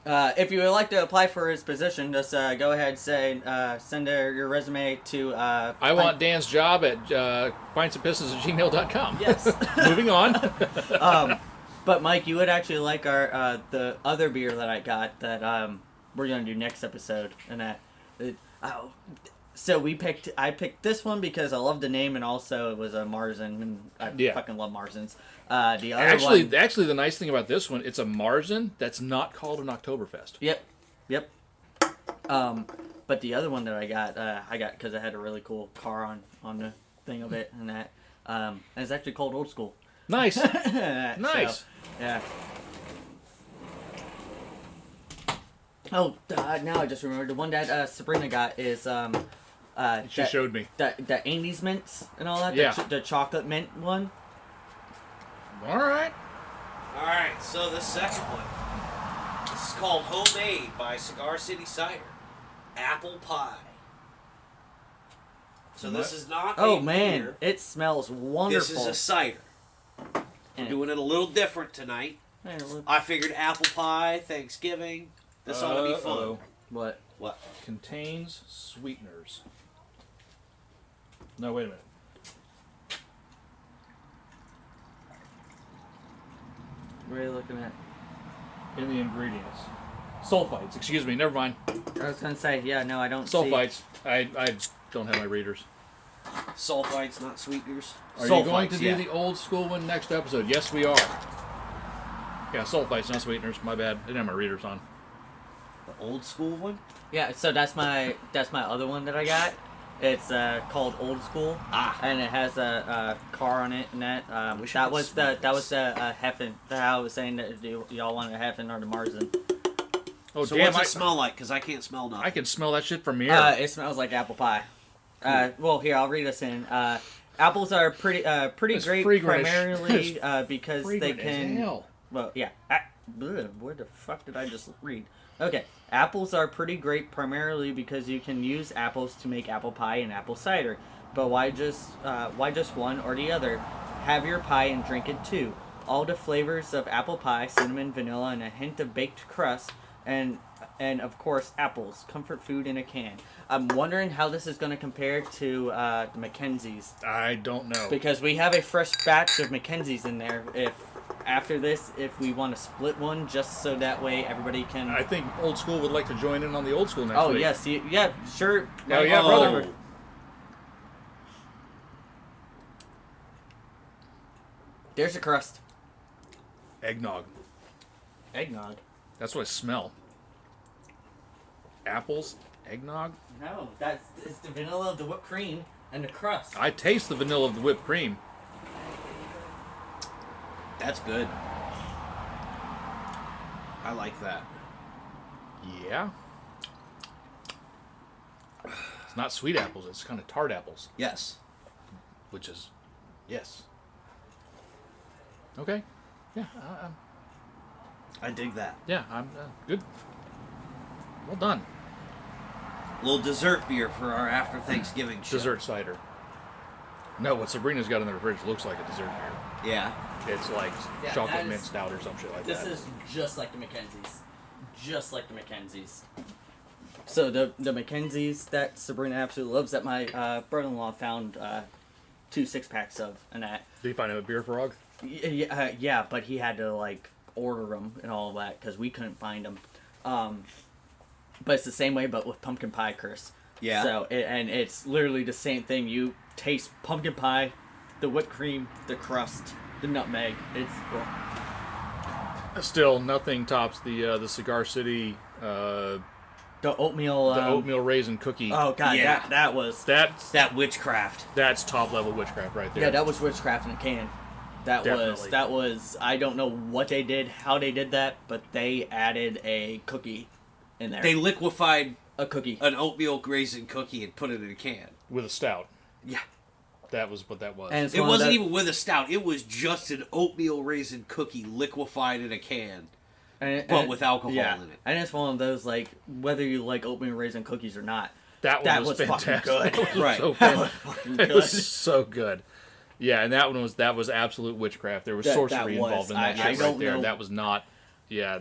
If you would like to apply for his position, just go ahead and send your resume to. I want Dan's job at pintsandpistons@gmail.com. Yes. Moving on. But Mike, you would actually like our the other beer that I got that we're gonna do next episode, and that. So I picked this one because I love the name, and also it was a Marzen, and I fucking love Marzens. The other one. Actually, the nice thing about this one, it's a Marzen that's not called an Oktoberfest. Yep. But the other one that I got because I had a really cool car on the thing of it, and that, and it's actually called Old School. Nice. Nice. So, yeah. Oh, now I just remembered the one that Sabrina got is She showed me. the Andes mints and all that. Yeah. The chocolate mint one. All right. All right, so the second one. This is called Homemade by Cigar City Cider. Apple pie. So this is not Oh a man, beer. it smells wonderful. This is a cider. We're And- doing it a little different tonight. I figured apple pie, Thanksgiving. This ought to be fun. Uh-oh. What? What? Contains sweeteners. No, wait a minute. What are you looking at? In the ingredients. Sulfites. Excuse me. Never mind. I was gonna say, yeah, no, I don't. Sulfites. I don't have my readers. Sulfites, not sweeteners. Are you going to Sulfites, do yeah. the old school one next episode? Yes, we are. Yeah, sulfites, not sweeteners. My bad. Didn't have my readers on. The old school one? Yeah, so that's my other one that I got. It's called Old School, and it has a car on it, and that wish I that could was smell the Heffen. That I was saying that y'all want a Heffen or the Marzen. Oh, So damn. what's it smell like? Because I can't smell nothing. I can smell that shit from here. It smells like apple pie. Well, here I'll read us in. Apples are pretty It's great, fragrant as- primarily because they Fragrant as can. hell. Well, yeah. Where the fuck did I just read? Okay. Apples are pretty great primarily because you can use apples to make apple pie and apple cider. But why just one or the other? Have your pie and drink it too. All the flavors of apple pie, cinnamon, vanilla, and a hint of baked crust, and of course apples. Comfort food in a can. I'm wondering how this is going to compare to the Mackenzie's. I don't know. Because we have a fresh batch of Mackenzie's in there. After this, if we want to split one, just so that way everybody can. I think old school would like to join in on the old school next Oh week. yes, yeah, sure. Oh, yeah, brother. There's a crust. Eggnog. Eggnog. That's what I smell. Apples, eggnog. No, it's the vanilla of the whipped cream, And the crust. I taste the vanilla of the whipped cream. That's good. I like that. Yeah. It's not sweet apples. It's kind of tart apples, Yes. which is, yes. Okay. Yeah. I dig that. Yeah. I'm good. Well done. A little dessert beer for our after Thanksgiving show. Dessert cider. No, what Sabrina's got in the fridge looks like a dessert beer. Yeah. It's like Yeah, chocolate that is- mint stout or some shit like This that. is just like the Mackenzies. Just like the Mackenzies. So the Mackenzies that Sabrina absolutely loves, that my brother-in-law found 2 6-packs of, and that. Did you find him a beer frog? Yeah, but he had to like order them and all of that because we couldn't find them. But it's the same way, but with pumpkin pie, Chris. Yeah. So and it's literally the same thing. You taste pumpkin pie, the whipped cream, the crust, the nutmeg. It's cool. Still, nothing tops the Cigar City The oatmeal. the oatmeal raisin cookie. Oh god, Yeah. that was. That witchcraft. That's top level witchcraft right there. Yeah, that was witchcraft in a can. Definitely. That was. I don't know what they did, how they did that, but they added a cookie in there. They liquefied a cookie. an oatmeal raisin cookie and put it in a can. With a stout. Yeah. That was what that was. And it's It one of wasn't the- even with a stout. It was just an oatmeal raisin cookie liquefied in a can, but with alcohol in it. And it's one of those, like, whether you like oatmeal raisin cookies or not, that one that was, was fucking fantastic. good. It was Right. so that good. was fucking It good. was so good. Yeah, and that was absolute witchcraft. There was That sorcery was. involved in that I shit right don't there. know. That was not. Yeah,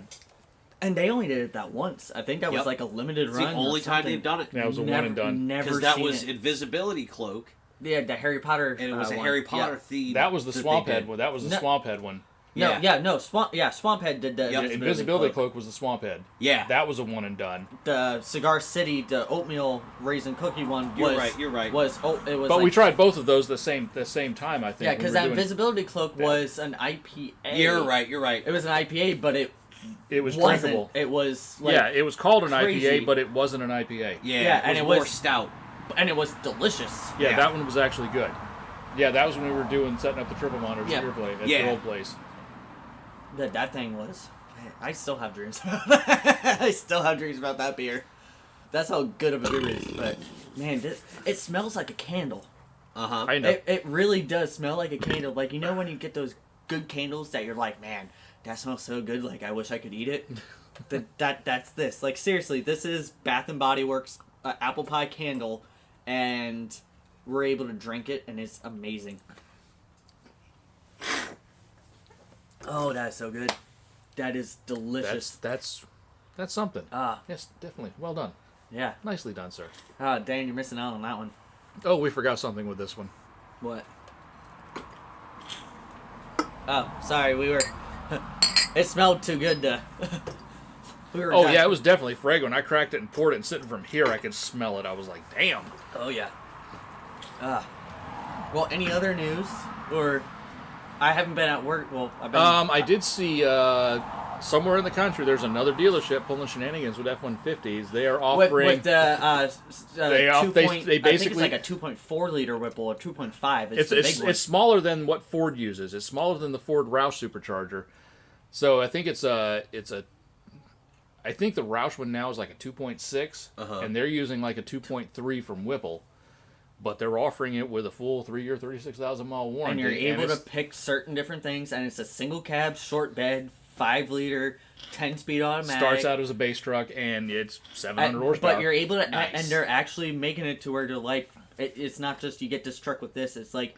And they only did it that once. I think that was Yep. like a limited It's run. the only time they've done it. that was a one and done. Never Because that seen was it. invisibility cloak, Yeah, the Harry Potter. and it was a one. Harry Potter Yeah. theme. That was the that swamp they head did. one. That was the No. swamp head one. No, Swamphead did the Yep. Invisibility cloak was the swamp head. Yeah. That was a one and done. The Cigar City, the oatmeal raisin cookie one was. You're right. Was it was? But like, we tried both of those the same time. I think. Yeah, We because were that doing- invisibility cloak was an IPA. You're right. It was an IPA, but it It was wasn't. drinkable. It was like, Yeah, it was called an crazy. IPA, but it wasn't an IPA. Yeah, and it more was- stout. and it was delicious. Yeah, Yeah. that one was actually good. Yeah, that was when we were setting up the triple monitors Yeah. at your place, at Yeah. your old place. That thing was. I still have dreams about that. I still have dreams about that beer. That's how good of a beer it is. But man, it smells like a candle. I know. It really does smell like a candle. Like, you know when you get those good candles that you're like, man, that smells so good. Like, I wish I could eat it. That's this. Like, seriously, this is Bath and Body Works apple pie candle, and we're able to drink it, and it's amazing. Oh, that is so good. That is delicious. That's something. Ah, Yes, definitely. Well done. yeah. Nicely done, sir. Ah, Dan, you're missing out on that one. Oh, we forgot something with this one. What? Oh, sorry, we were... it smelled too good to... we were Oh done. yeah, it was definitely fragrant. I cracked it and poured it, and sitting from here, I could smell it. I was like, damn. Oh, yeah. Well, any other news? Or... I haven't been at work. Well, I've been... I did see somewhere in the country there's another dealership pulling shenanigans with F-150s. They are offering. with the They 2 point, they I think it's basically- like a 2.4 liter Whipple or 2.5. It's It's the big one. it's smaller than what Ford uses. It's smaller than the Ford Roush supercharger. So I think I think the Roush one now is like a 2.6, and they're using like a 2.3 from Whipple, but they're offering it with a full 3-year, 36,000-mile warranty. and you're able to it's- pick certain different things, and it's a single cab, short bed, 5 liter, 10-speed automatic. starts out as a base truck, and it's 700 horsepower. But you're able to, Nice. and they're actually making it to where they're like, it's not just you get this truck with this. It's like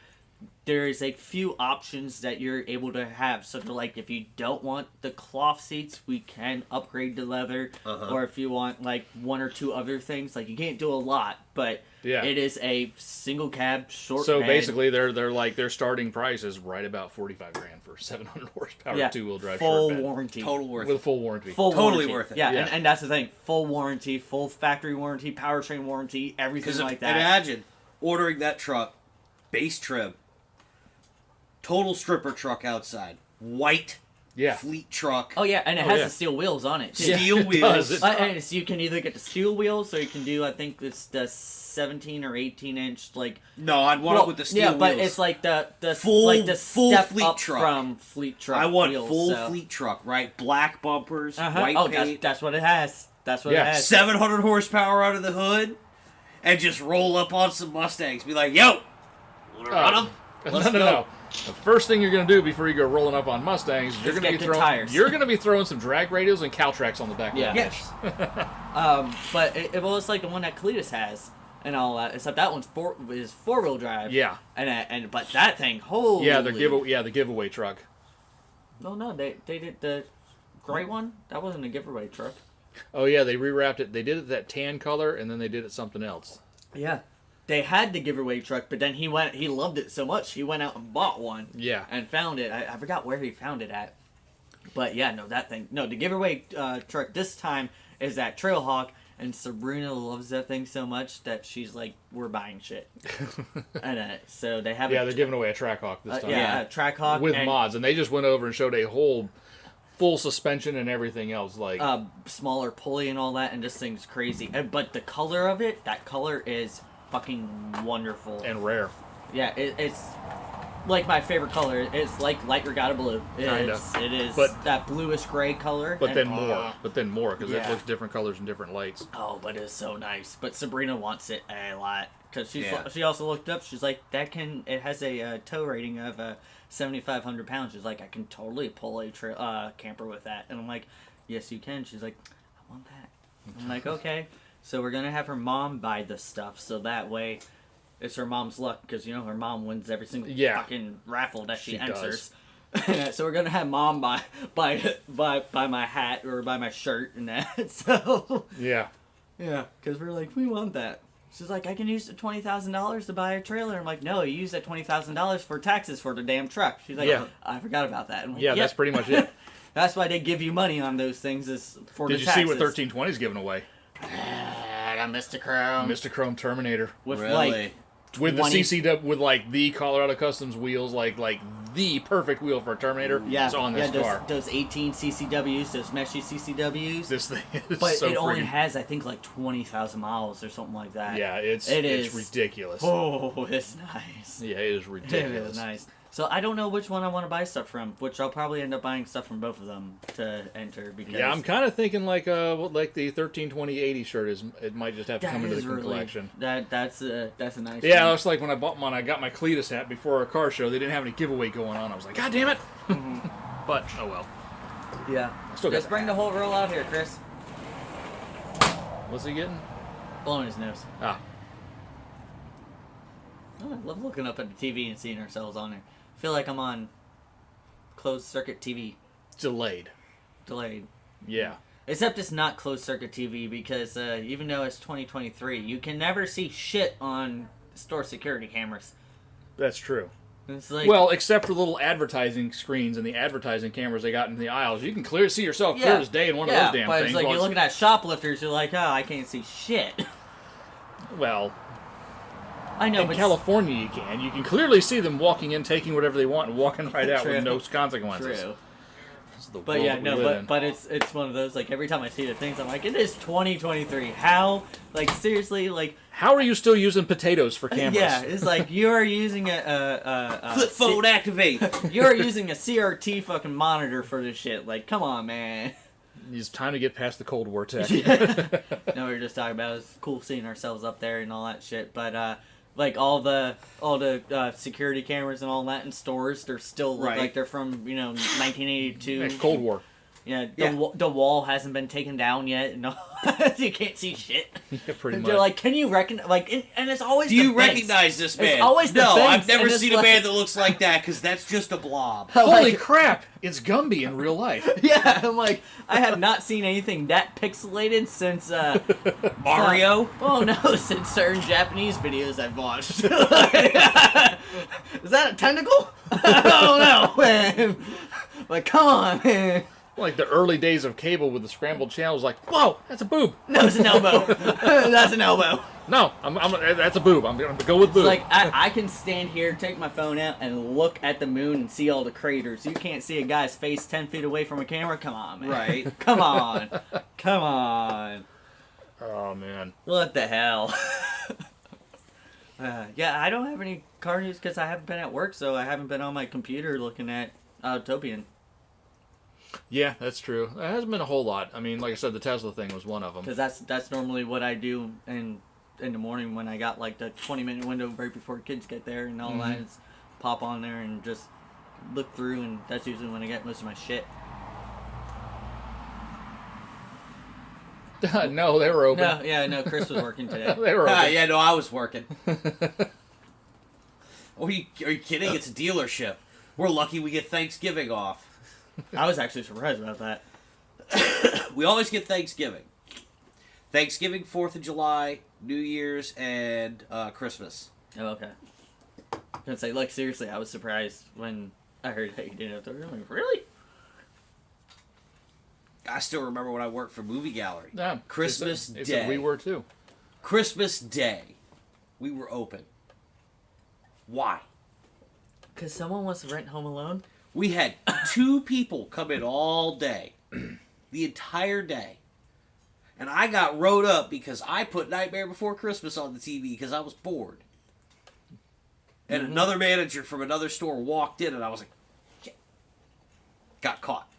there's a few options that you're able to have. So they're like, if you don't want the cloth seats, we can upgrade to leather. Or if you want like 1 or 2 other things, like you can't do a lot, but Yeah. it is a single cab, short So bed. basically, they're like their starting price is right about $45,000 for 700 horsepower yeah, 2-wheel drive full short bed. warranty. Total worth With a it. full warranty. Full Totally warranty. worth it. Yeah, Yeah. And that's the thing. Full warranty, full factory warranty, powertrain warranty, everything Because like that. imagine ordering that truck, base trim, total stripper truck outside, white Yeah. fleet truck. Oh yeah, and it Oh, has yeah. the steel wheels on it too. Steel it wheels. does. It- And so you can either get the steel wheels, or you can do, I think it's the 17 or 18-inch, like. No, I'd want it with the steel yeah, wheels. but it's like the Full- like the full step fleet up truck. from fleet truck. I want wheels, full so. fleet truck, right? Black bumpers, Uh-huh. white Oh, paint, that's what it has. That's what Yeah. it has. 700 horsepower out of the hood, and just roll up on some Mustangs. Be like, yo, wanna run 'em? Let's go. No. The first thing you're going to do before you go rolling up on Mustangs is you're Just going to get be the tires. You're going to be throwing some drag radials and cow tracks on the back. Yeah. Of that Yes. But it was like the one that Cletus has and all that. Except that one's four-wheel drive. Yeah. And but that thing, holy. Yeah, the giveaway truck. No, they did the gray one. That wasn't a giveaway truck. Oh yeah, they rewrapped it. They did it that tan color, and then they did it something else. Yeah. They had the giveaway truck, but then he loved it so much, he went out and bought one. Yeah. And found it. I forgot where he found it at. But yeah, no, that thing. No, the giveaway truck this time is that Trailhawk, and Sabrina loves that thing so much that she's like, we're buying shit. And so they have Yeah, they're giving away a Trackhawk this time. yeah, a Trackhawk. With and, mods, and they just went over and showed a whole full suspension and everything else. Like, smaller pulley and all that, and this thing's crazy. But the color of it, that color is fucking wonderful. and rare. Yeah, it's like my favorite color. It's like light regatta blue. Kinda. It is But- that bluish gray color. But and- then more. Because it Yeah. looks different colors and different lights. Oh, but it's so nice. But Sabrina wants it a lot because Yeah. she also looked up. She's like, it has a tow rating of 7,500 pounds. She's like, I can totally pull a camper with that. And I'm like, yes, you can. She's like, I want that. I'm like, okay. So we're gonna have her mom buy the stuff, so that way it's her mom's luck, because her mom wins every single fucking raffle that she She enters. So we're gonna have mom buy my hat or buy my shirt and that. So Yeah. yeah, because we're like, we want that. She's like, I can use the $20,000 to buy a trailer. I'm like, no, you use that $20,000 for taxes for the damn truck. She's like, Yeah. I forgot about that. I'm like, Yeah, "Yep." that's pretty much it. That's why they give you money on those things, is for Did the you taxes. see what 1320's giving away? I Mr. Chrome. Mr. Chrome Terminator. With Really? like With 20 the CCW, with like the Colorado Customs wheels, like the perfect wheel for a Terminator. yeah, is on this car. those 18 CCWs, those meshy CCWs. This thing is but so it only freaking. has, I think, like 20,000 miles or something like that. Yeah, it's is. ridiculous. Oh, it's nice. Yeah, it is It ridiculous. is nice. So I don't know which one I want to buy stuff from, which I'll probably end up buying stuff from both of them to enter, because Yeah, I'm kind of thinking like the 132080 shirt is. It might just have to that come into the is really, collection. that's a nice Yeah, one. it's like when I bought mine. I got my Cletus hat before our car show. They didn't have any giveaway going on. I was like, God damn it! But oh well. Yeah. Still got Just bring the whole roll out here, Chris. What's he getting? Blowing his nose. Ah, Oh, I love looking up at the TV and seeing ourselves on there. I feel like I'm on closed circuit TV, delayed. delayed. Yeah. Except it's not closed circuit TV, because even though it's 2023, you can never see shit on store security cameras. That's true. It's like, Well, except for little advertising screens and the advertising cameras they got in the aisles, you can clearly see yourself clear as day in one of those damn but things. it's like Well, you're looking at shoplifters, you're like, oh, I can't see shit. well, I know, in but California you can clearly see them walking in, taking whatever they want, and walking right out True. with no consequences. true. This is the But world yeah, we no, live in. but it's one of those, like, every time I see the things, I'm like, it is 2023. How? Like, seriously, like, How are you still using potatoes for cameras? yeah, it's like you're using a Flip phone activate. you're using a CRT fucking monitor for this shit. Like, come on, man. It's time to get past the Cold War tech. No, we were just talking about it's cool seeing ourselves up there and all that shit. But like all the security cameras and all that in stores, they're still look Right. like they're from 1982. It's Cold War. Yeah, Yeah. The wall hasn't been taken down yet. No, you can't see shit. Yeah, pretty And much. they're like, can you recognize? Like, and it's always. Do you the banks. recognize this man? It's always the no, banks, I've never and it's seen a like- man that looks like that, because that's just a blob. Holy Like- crap! It's Gumby in real life. Yeah, I'm like, I have not seen anything that pixelated since Mario? Oh no, since certain Japanese videos I've watched. Is that a tentacle? I don't know, man. Like, come on, man. Like the early days of cable with the scrambled channels, like, whoa, that's a boob. No, it's an elbow. That's an elbow. No, that's a boob. I'm gonna go with boob. Like, I can stand here, take my phone out, and look at the moon and see all the craters. You can't see a guy's face 10 feet away from a camera? Come on, man. Right. Come on. Come on. Oh man. What the hell? Yeah, I don't have any car news because I haven't been at work, so I haven't been on my computer looking at Autopian. Yeah, that's true. There hasn't been a whole lot. I mean, like I said, the Tesla thing was one of them. Because that's normally what I do in the morning when I got like the 20-minute window right before kids get there and all that. Is pop on there and just look through, and that's usually when I get most of my shit. No, they were open. No, Chris was working today. They were open. Yeah, no, I was working. Are you kidding? It's a dealership. We're lucky we get Thanksgiving off. I was actually surprised about that. We always get Thanksgiving. Thanksgiving, 4th of July, New Year's, and Christmas. Oh, okay. I was gonna say, like, seriously, I was surprised when I heard that you didn't have to. I'm like, really? I still remember when I worked for Movie Gallery. Yeah, Christmas they Day. said we were too. Christmas Day. We were open. Why? Because someone wants to rent Home Alone? We had 2 people come in all day. The entire day. And I got rode up because I put Nightmare Before Christmas on the TV because I was bored. And another manager from another store walked in and I was like, shit. Got caught.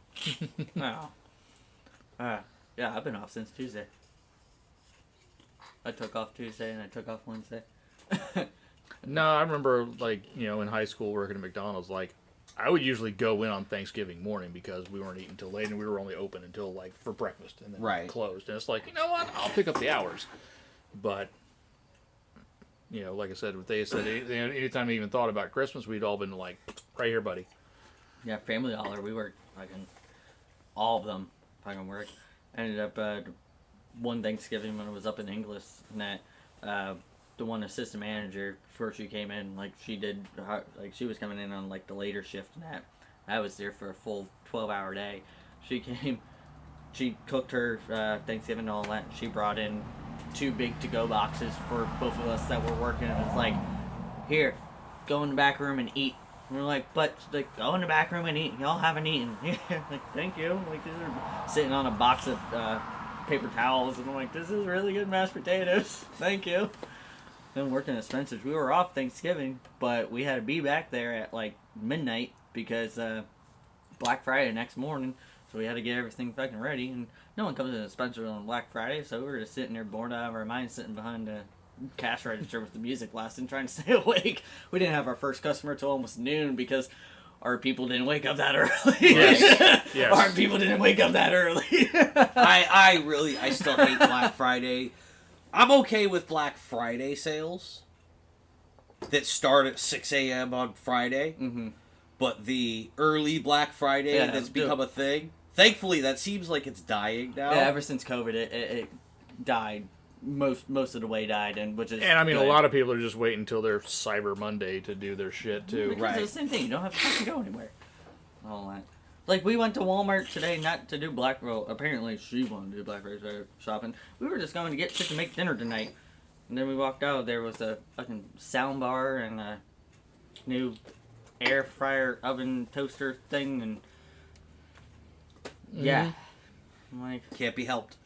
Oh. Yeah, I've been off since Tuesday. I took off Tuesday and I took off Wednesday. No, I remember, like, you know, in high school working at McDonald's, like, I would usually go in on Thanksgiving morning because we weren't eating until late and we were only open until, like, for breakfast and then Right. closed. And it's like, you know what, I'll pick up the hours. But, you know, like I said, if they said anytime they even thought about Christmas, we'd all been like, right here, buddy. Yeah, Family Dollar, we worked fucking all of them fucking work. I ended up one Thanksgiving when I was up in English and that the one assistant manager before she came in, like she was coming in on like the later shift and that. I was there for a full 12-hour day. She came, she cooked her Thanksgiving and all that. And she brought in 2 big to-go boxes for both of us that were working. And it was like, here, go in the back room and eat. And we're like, but like, go in the back room and eat. Y'all haven't eaten. Like, thank you. Like, these are sitting on a box of paper towels, and I'm like, this is really good mashed potatoes. Thank you. Then working at Spencer's, we were off Thanksgiving, but we had to be back there at like midnight because Black Friday next morning, so we had to get everything fucking ready. And no one comes into Spencer's on Black Friday, so we were just sitting there bored out of our minds, sitting behind the cash register with the music blasting, trying to stay awake. We didn't have our first customer till almost noon because our people didn't wake up that early. Yes. Yes. Our people didn't wake up that early. I still hate Black Friday. I'm okay with Black Friday sales that start at 6 a.m. on Friday, but the early Black Friday that's become a thing, thankfully that seems like it's dying now. Yeah, ever since COVID, it died. Most of the way died, and which is And I mean, good. a lot of people are just waiting until their Cyber Monday to do their shit too. Because Right. it's the same thing. You don't have to fucking go anywhere. All that. Like, we went to Walmart today not to do apparently she wanted to do Black Friday shopping. We were just going to get shit to make dinner tonight. And then we walked out, there was a fucking sound bar and a new air fryer oven toaster thing, and yeah. I'm like, Can't be helped.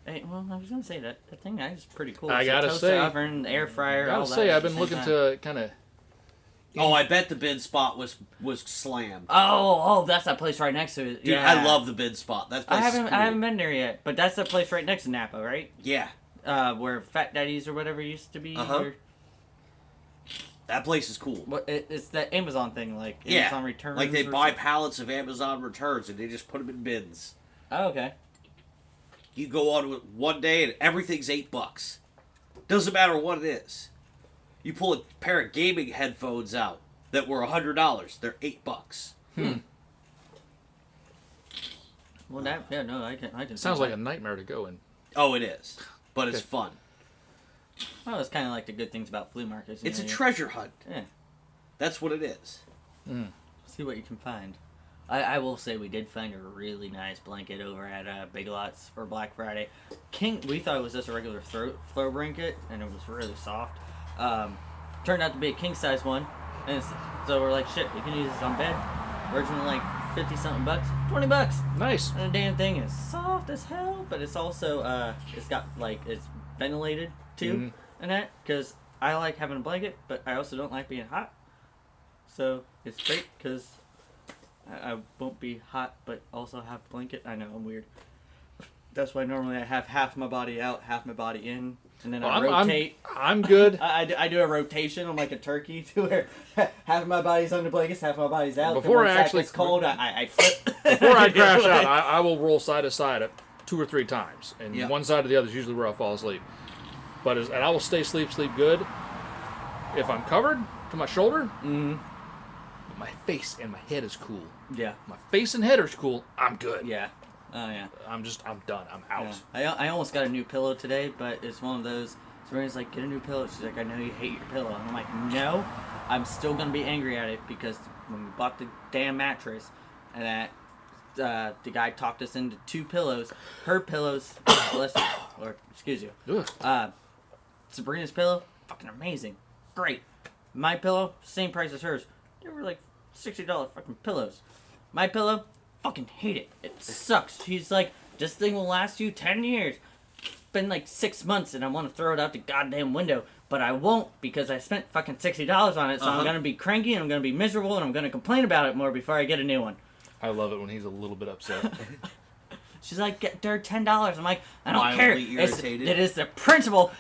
hey, well, I was gonna say that thing is pretty cool. I It's a gotta toaster say- oven, air fryer, I all gotta that. say, at I've the been same looking time. to kind of. Oh, I bet the bin spot was slammed. Oh, that's that place right next to it. Dude, Yeah. I love the bin spot. That place is cool. I haven't been there yet, but that's the place right next to Napa, right? Yeah, Where Fat Daddies or whatever used to be. Uh-huh. that place is cool. What it's that Amazon thing, like Yeah, Amazon returns. like they or buy something. pallets of Amazon returns and they just put them in bins. Oh, okay. You go on with one day and everything's $8. Doesn't matter what it is. You pull a pair of gaming headphones out that were $100. They're $8. Well, I can. Sounds see like that. a nightmare to go in. Oh, it is, but it's Okay. fun. Oh, it's kind of like the good things about flea markets. It's a you know, treasure hunt. Yeah. That's what it is. See what you can find. I will say we did find a really nice blanket over at Big Lots for Black Friday. We thought it was just a regular throw blanket, and it was really soft. Turned out to be a king size one, and so we're like, shit, we can use this on bed. Originally like 50 something bucks, $20. Nice. And the damn thing is soft as hell, but it's also it's got like it's ventilated too, and that because I like having a blanket, but I also don't like being hot. So it's great because I won't be hot, but also have a blanket. I know I'm weird. That's why normally I have half my body out, half my body in, and then I rotate. I'm good. I do a rotation. I'm like a turkey to where half of my body's under blankets, half of my body's out. Before I actually gets cold, I flip. Before I crash out, I will roll side to side 2 or 3 times, and Yep. one side or the other is usually where I fall asleep. And I will sleep good if I'm covered to my shoulder. My face and my head is cool. Yeah. My face and head are cool. I'm good. Yeah. Oh yeah. I'm done. I'm out. Yeah. I almost got a new pillow today, but it's one of those. Somebody's like, get a new pillow. She's like, I know you hate your pillow. And I'm like, no, I'm still gonna be angry at it because when we bought the damn mattress, and that the guy talked us into 2 pillows. Her pillows, excuse you. Sabrina's pillow, fucking amazing, great. My pillow, same price as hers. They were like $60 fucking pillows. My pillow, fucking hate it. It sucks. She's like, this thing will last you 10 years. It's been like 6 months and I want to throw it out the goddamn window, but I won't because I spent fucking $60 on it, so I'm gonna be cranky and I'm gonna be miserable and I'm gonna complain about it more before I get a new one. I love it when he's a little bit upset. She's like, they're $10. I'm like, I don't care. Mildly irritated. It is the principle.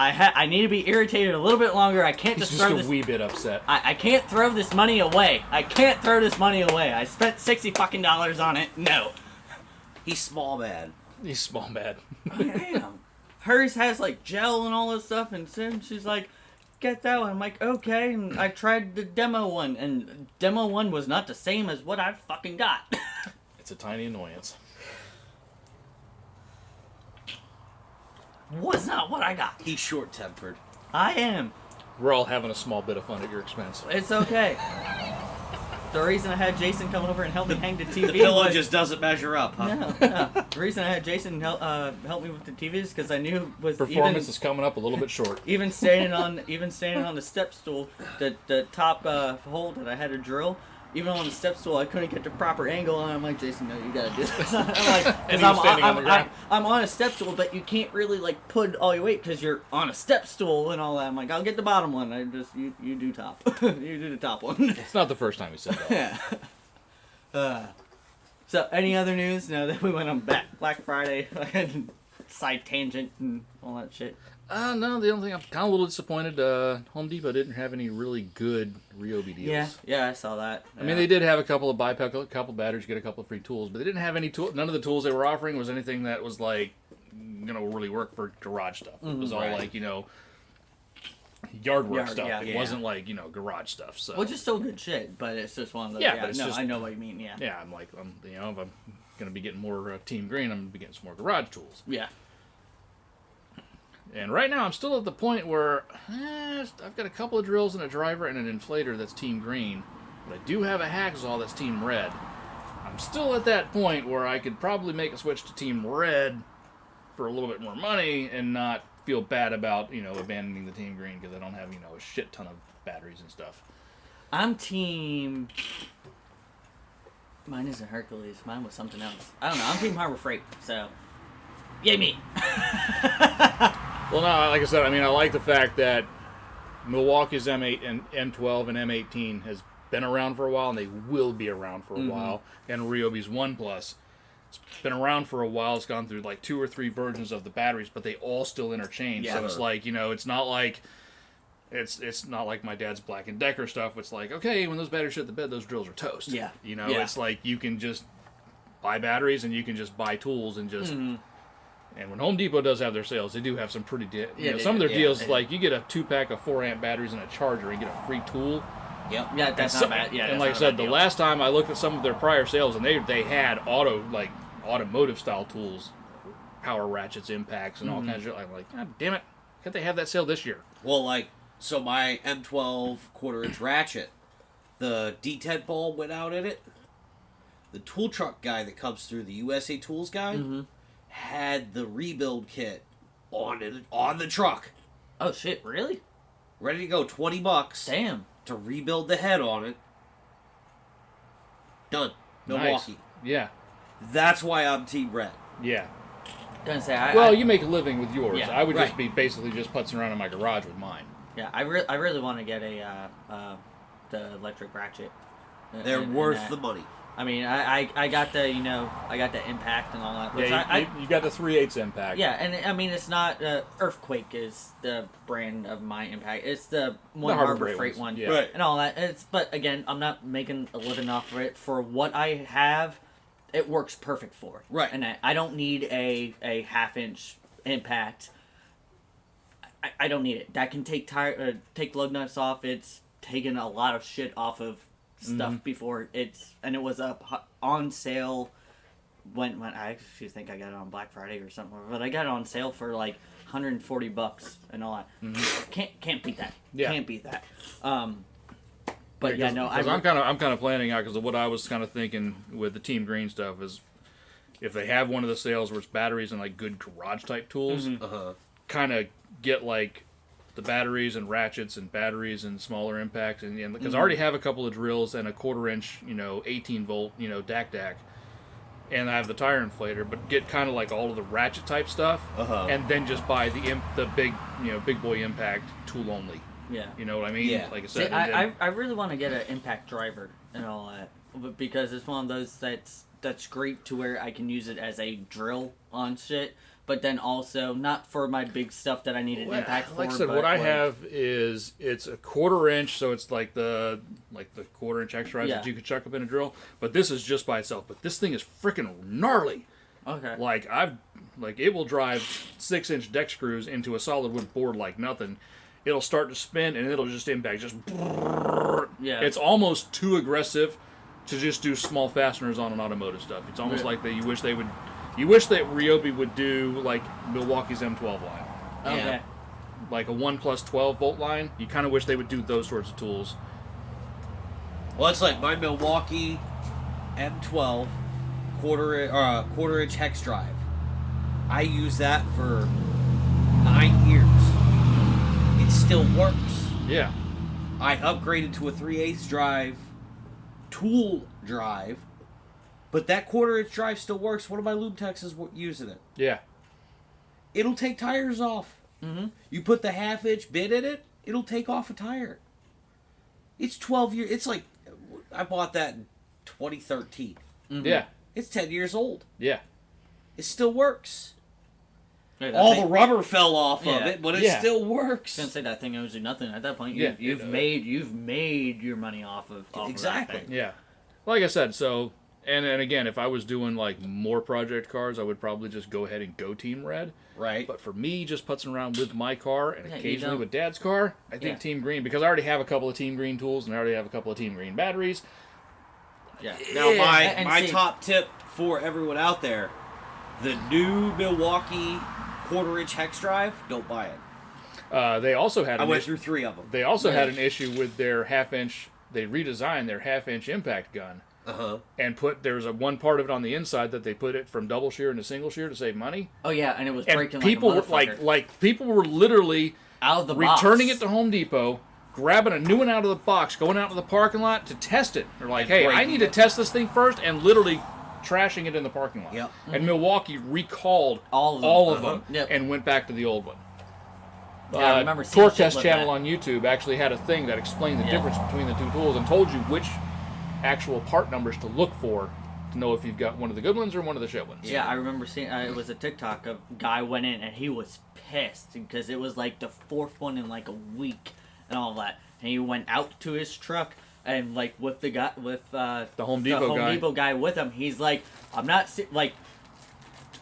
I need to be irritated a little bit longer. I can't He's just just throw a this. wee bit upset. I can't throw this money away. I can't throw this money away. I spent $60 fucking on it. No. He's small man. He's small bad. I am. Hers has like gel and all this stuff, and then she's like, get that one. I'm like, okay. And I tried the demo one, and demo one was not the same as what I fucking got. It's a tiny annoyance. Was not what I got. He's short-tempered. I am. We're all having a small bit of fun at your expense. It's okay. The reason I had Jason come over and help me hang the TV The pillow was... just doesn't measure up, huh? No. The reason I had Jason help me with the TV is because I knew with Performance is coming up a little bit short. even standing on the step stool, the top hole that I had to drill. Even on the step stool, I couldn't get the proper angle, and I'm like, Jason, no, you gotta do this. I'm like, And he was standing on the ground. I'm on a step stool, but you can't really like put all your weight because you're on a step stool and all that. I'm like, I'll get the bottom one. I just you do top, you do the top one. It's not the first time he said that. Yeah. So, any other news? No, that we went on Black Friday, side tangent and all that shit. No, the only thing I'm kind of a little disappointed, Home Depot didn't have any really good Ryobi deals. Yeah, I saw that. I mean, they did have a couple of buy a couple batteries, get a couple of free tools, but they didn't have any none of the tools they were offering was anything that was like, really work for garage stuff. It was all like, yard work stuff. Yeah, it wasn't like, garage stuff. So. Which is still good shit, but it's just one of those. Yeah, but it's just, I know what you mean. Yeah. Yeah, I'm like, if I'm gonna be getting more Team Green, I'm gonna be getting some more garage tools. Yeah. And right now, I'm still at the point where I've got a couple of drills and a driver and an inflator that's Team Green, but I do have a hacksaw that's Team Red. I'm still at that point where I could probably make a switch to Team Red for a little bit more money and not feel bad about, abandoning the Team Green because I don't have, a shit ton of batteries and stuff. I'm Team... Mine isn't Hercules. Mine was something else. I don't know. I'm Team Harbor Freight, so... Yay me! Well, no, like I said, I like the fact that Milwaukee's M8 and M12 and M18 has been around for a while, and they will be around for a while. And Ryobi's One Plus, it's been around for a while. It's gone through like 2 or 3 versions of the batteries, but they all still interchange. Yeah. So it's like, it's not like it's not like my dad's Black & Decker stuff. It's like, okay, when those batteries shit the bed, those drills are toast. Yeah. Yeah. It's like you can just buy batteries and you can just buy tools and just. And when Home Depot does have their sales, they do have some pretty some of their deals, like you get a 2-pack of 4-amp batteries and a charger and get a free tool. Yep. Yeah, that's not bad. Yeah, and like I said, the last time I looked at some of their prior sales, and they had automotive style tools, power ratchets, impacts, and all kinds of shit. I'm like, God damn it, can't they have that sale this year? Well, so my M12 quarter-inch ratchet, the detent ball went out in it. the tool truck guy that comes through, the USA Tools guy, had the rebuild kit on the truck. Oh shit! Really? Ready to go, $20 Damn. to rebuild the head on it. Done. Milwaukee. Nice. Yeah. That's why I'm Team Red. Yeah. Gonna say Well, you make a living with yours. Yeah, I would right. just be basically just putzing around in my garage with mine. Yeah, I really want to get the electric ratchet. They're And worth that. the money. I mean, I got the I got the impact and all that. Which Yeah, you got the 3/8 impact. yeah, and I mean it's not Earthquake is the brand of my impact. It's the one Harbor Freight one, Yeah. Right. and all that. But again, I'm not making a living off of it. For what I have, it works perfect for. Right. And I don't need a 1/2-inch impact. I don't need it. That can take take lug nuts off. It's taken a lot of shit off of stuff before and it was up on sale when I actually think I got it on Black Friday or something, but I got it on sale for like $140 and all that. Can't beat that. Yeah. Can't beat that. But yeah, no, I'm kind of planning out because of what I was kind of thinking with the Team Green stuff is if they have one of the sales where it's batteries and like good garage type tools, kind of get like the batteries and ratchets and batteries and smaller impacts and because I already have a couple of drills and a 1/4-inch 18 volt DAC, and I have the tire inflator, but get kind of like all of the ratchet type stuff and then just buy the big boy impact tool only. yeah. You know what I mean? Yeah. Like I See, said, I really want to get an impact driver and all that, but because it's one of those that's great to where I can use it as a drill on shit, but then also not for my big stuff that I need an impact for. Like I said, but what I like, have is it's a 1/4-inch, so it's like the 1/4-inch extra Yeah. that you could chuck up in a drill. But this is just by itself. But this thing is freaking gnarly. Okay. It will drive 6-inch deck screws into a solid wood board like nothing. It'll start to spin and it'll just impact. Yeah. It's almost too aggressive to just do small fasteners on an automotive stuff. It's almost Really? like that you wish that Ryobi would do like Milwaukee's M12 line. Okay. Yeah. Like a 1+12 volt line. You kind of wish they would do those sorts of tools. Well, it's like my Milwaukee M12 quarter-inch hex drive. I use that for 9 years. It still works. Yeah. I upgraded to a 3/8 drive, tool drive, but that 1/4-inch drive still works. One of my lube techs is using it. Yeah. It'll take tires off. You put the 1/2-inch bit in it, it'll take off a tire. It's 12 years. It's like I bought that in 2013. Yeah. It's 10 years old. Yeah. It still works. Yeah, that All thing- the rubber fell off of Yeah. it, but it Yeah. still I was works. gonna say that thing owes you nothing at that point. Yeah, You've made your money off of Exactly. Of that thing. Yeah. Like I said, so and again, if I was doing like more project cars, I would probably just go ahead and go Team Red. Right. But for me, just putzing around with my car and Yeah, you occasionally don't- with Dad's car, I think Yeah. Team Green, because I already have a couple of Team Green tools and I already have a couple of Team Green batteries. Yeah. Now, And my see- top tip for everyone out there, the new Milwaukee 1/4-inch hex drive, don't buy it. They also had I an went issue. through 3 of them. They also had an issue with their 1/2-inch. They redesigned their 1/2-inch impact gun and there's a one part of it on the inside that they put it from double shear into single shear to save money. Oh yeah, and it was And breaking people were like a motherfucker. like people were literally out of the returning box. it to Home Depot, grabbing a new one out of the box, going out to the parking lot to test it. They're like, And hey, I breaking need to it. test this thing first, and literally trashing it in the parking lot. Yep. And Milwaukee recalled All of them. them Yep. and went back to the old one. Yeah, I remember seeing Torque shit Test like channel that. on YouTube actually had a thing that explained the Yeah. difference between the two tools and told you which actual part numbers to look for to know if you've got one of the good ones or one of the shit ones. Yeah, I remember seeing it was a TikTok. A guy went in and he was pissed because it was like the 4th one in like a week and all that. And he went out to his truck and like with the guy The Home Depot guy. with him. He's like, I'm not like.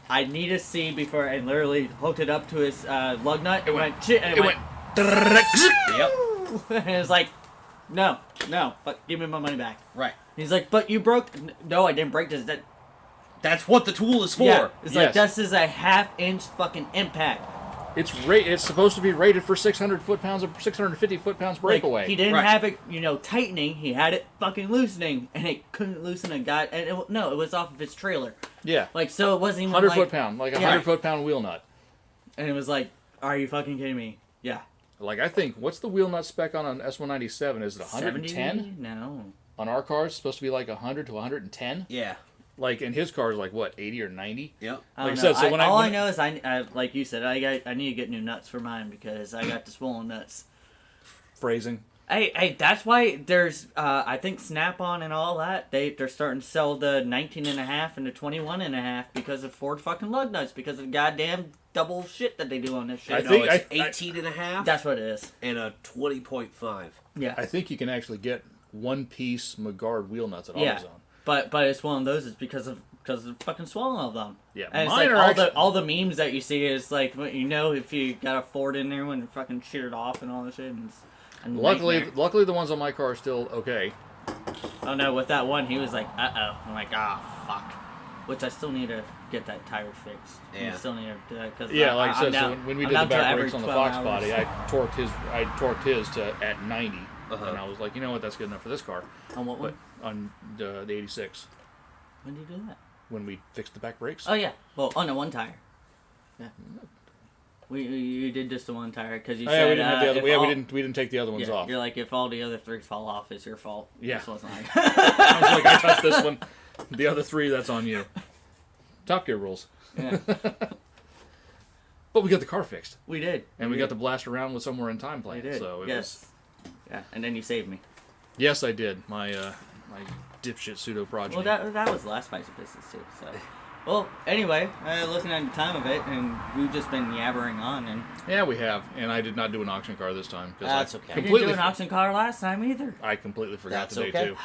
I need to see before, and literally hooked it up to his lug nut. It went shit, and it went. Yep. And it's like, no, but give me my money back. Right. He's like, but you broke. No, I didn't break this. That's what the tool is for. Yeah, it's like Yes. this is a 1/2-inch fucking impact. It's supposed to be rated for 600 foot-pounds of 650 foot-pounds breakaway. Like, he didn't Right. have it, tightening. He had it fucking loosening, and it couldn't loosen a guy. And it was off of his trailer. Yeah. Like, so it wasn't even 100 like, foot-pound, like a 100 foot-pound wheel nut. and it was like, are you fucking kidding me? Yeah. Like, I think, what's the wheel nut spec on an S197? Is it 110? 70? No. On our cars, it's supposed to be like 100 to 110. Yeah. Like, and his car is like, what, 80 or 90? Yep. I Like don't I know. said, so when I- all when I know is I like you said, I need to get new nuts for mine because I got the swollen nuts. Phrasing. Hey, that's why there's, I think Snap-on and all that, they're starting to sell the 19.5 and the 21.5 because of Ford fucking lug nuts, because of the goddamn double shit that they do on this shit. I No, think- it's 18 and a half That's what it is. and a 20.5. Yeah. I think you can actually get one-piece McGuard wheel nuts at Yeah. AutoZone. But it's one of those, it's because of fucking swallowing of them. Yeah, And it's mine like are all actually- all the memes that you see is like, if you got a Ford in there when you fucking shit it off and all this shit. And it's a nightmare. Luckily, the ones on my car are still okay. Oh no, with that one, he was like, uh-oh. I'm like, fuck. Which I still need to get that tire fixed. Yeah. I still need to, cause Yeah, like I I'm said, down, so when we I'm did the down to back every brakes on the 12 Fox hours. body, I torqued his to at 90, Uh-huh. and I was like, you know what, that's good enough for this car. On what But one? on the 86, When did you do that? when we fixed the back brakes. Oh yeah, well, on the one tire. Yeah. You did just the one tire because you Oh, said yeah, we didn't have the other. if Yeah, all- we didn't take the other ones yeah, off. You're like, if all the other three fall off, it's your fault. Yeah. This wasn't like. I was like, I touched this one. The other three, that's on you. Top Gear rules. Yeah, But we got the car fixed, we did. and we got to blast around with Somewhere in Time We playing. did. So it yes. was. Yeah, and then you saved me. Yes, I did. My dipshit pseudo project. Well, that was the last Spice of Business too. So, well, anyway, looking at the time of it, and we've just been yabbering on, and Yeah, we have, and I did not do an auction car this time because That's I okay. I didn't completely do an auction car last time either. I completely forgot That's today okay. too.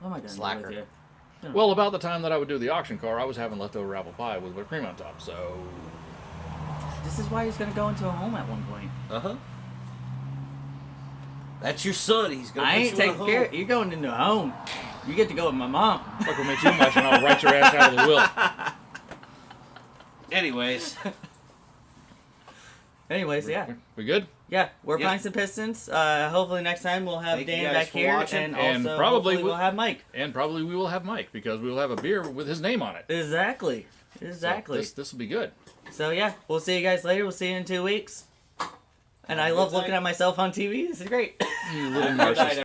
What am I gonna Slacker. do with you? Well, about the time that I would do the auction car, I was having leftover apple pie with whipped cream on top. So This is why he's gonna go into a home at one point. Uh-huh. That's your son. He's going to I put ain't you in a taking care. home. You're going into a home. You get to go with my mom. fuck will make you much, and I'll write your ass out of the will. Anyways, Anyways, yeah. We good? Yeah, we're Yeah. Pints and Pistons. Hopefully next time we'll have Thank you Dan guys back for here, watching. And also probably hopefully we'll have Mike. And probably we will have Mike because we will have a beer with his name on it. Exactly. So this will be good. So yeah, we'll see you guys later. We'll see you in 2 weeks. And I love looking at myself on TV. This is great. You little narcissist.